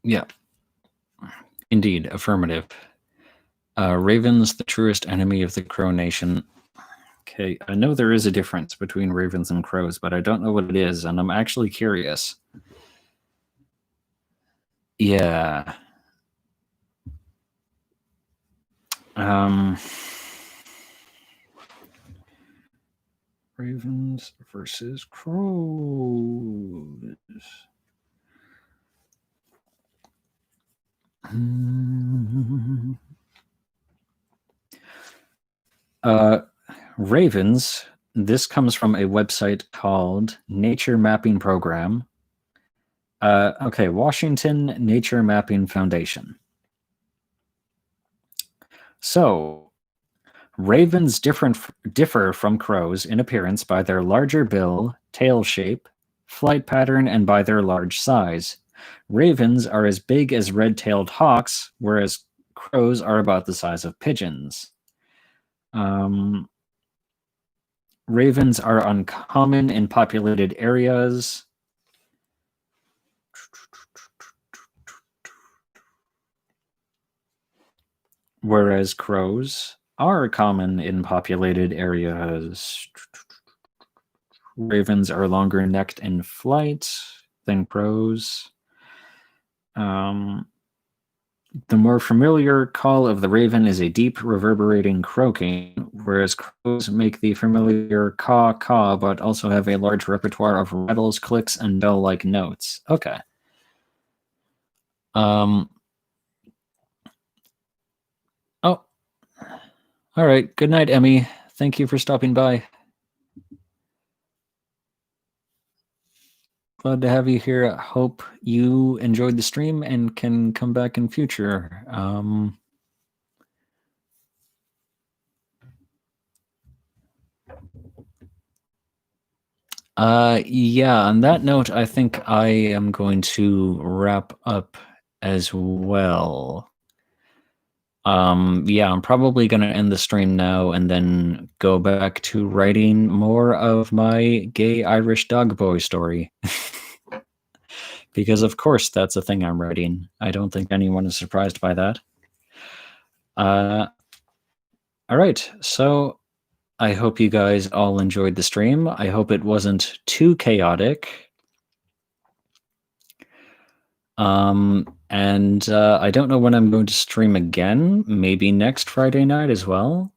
Yeah. Indeed, affirmative. Ravens, the truest enemy of the Crow Nation. Okay, I know there is a difference between ravens and crows, but I don't know what it is, and I'm actually curious. Yeah. Ravens versus crows. Ravens, this comes from a website called Nature Mapping Program. Okay, Washington Nature Mapping Foundation. So, ravens differ from crows in appearance by their larger bill, tail shape, flight pattern, and by their large size. Ravens are as big as red-tailed hawks, whereas crows are about the size of pigeons. Ravens are uncommon in populated areas. Whereas crows are common in populated areas. Ravens are longer necked in flight than crows. The more familiar call of the raven is a deep, reverberating croaking, whereas crows make the familiar caw-caw, but also have a large repertoire of rattles, clicks, and bell-like notes. Okay. Oh. All right. Good night, Emmy. Thank you for stopping by. glad to have you here. I hope you enjoyed the stream and can come back in future. Yeah, on that note, I think I am going to wrap up as well. Yeah, I'm probably going to end the stream now and then go back to writing more of my gay Irish dog boy story. Because of course that's a thing I'm writing. I don't think anyone is surprised by that. All right, so I hope you guys all enjoyed the stream. I hope it wasn't too chaotic. And I don't know when I'm going to stream again. Maybe next Friday night as well.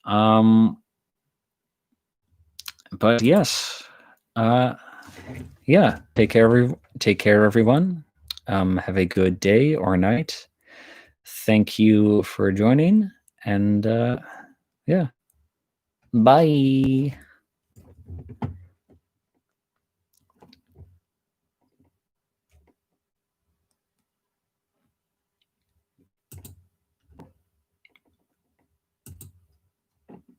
But yes, yeah. Take care, everyone. Have a good day or night. Thank you for joining, and yeah. Bye.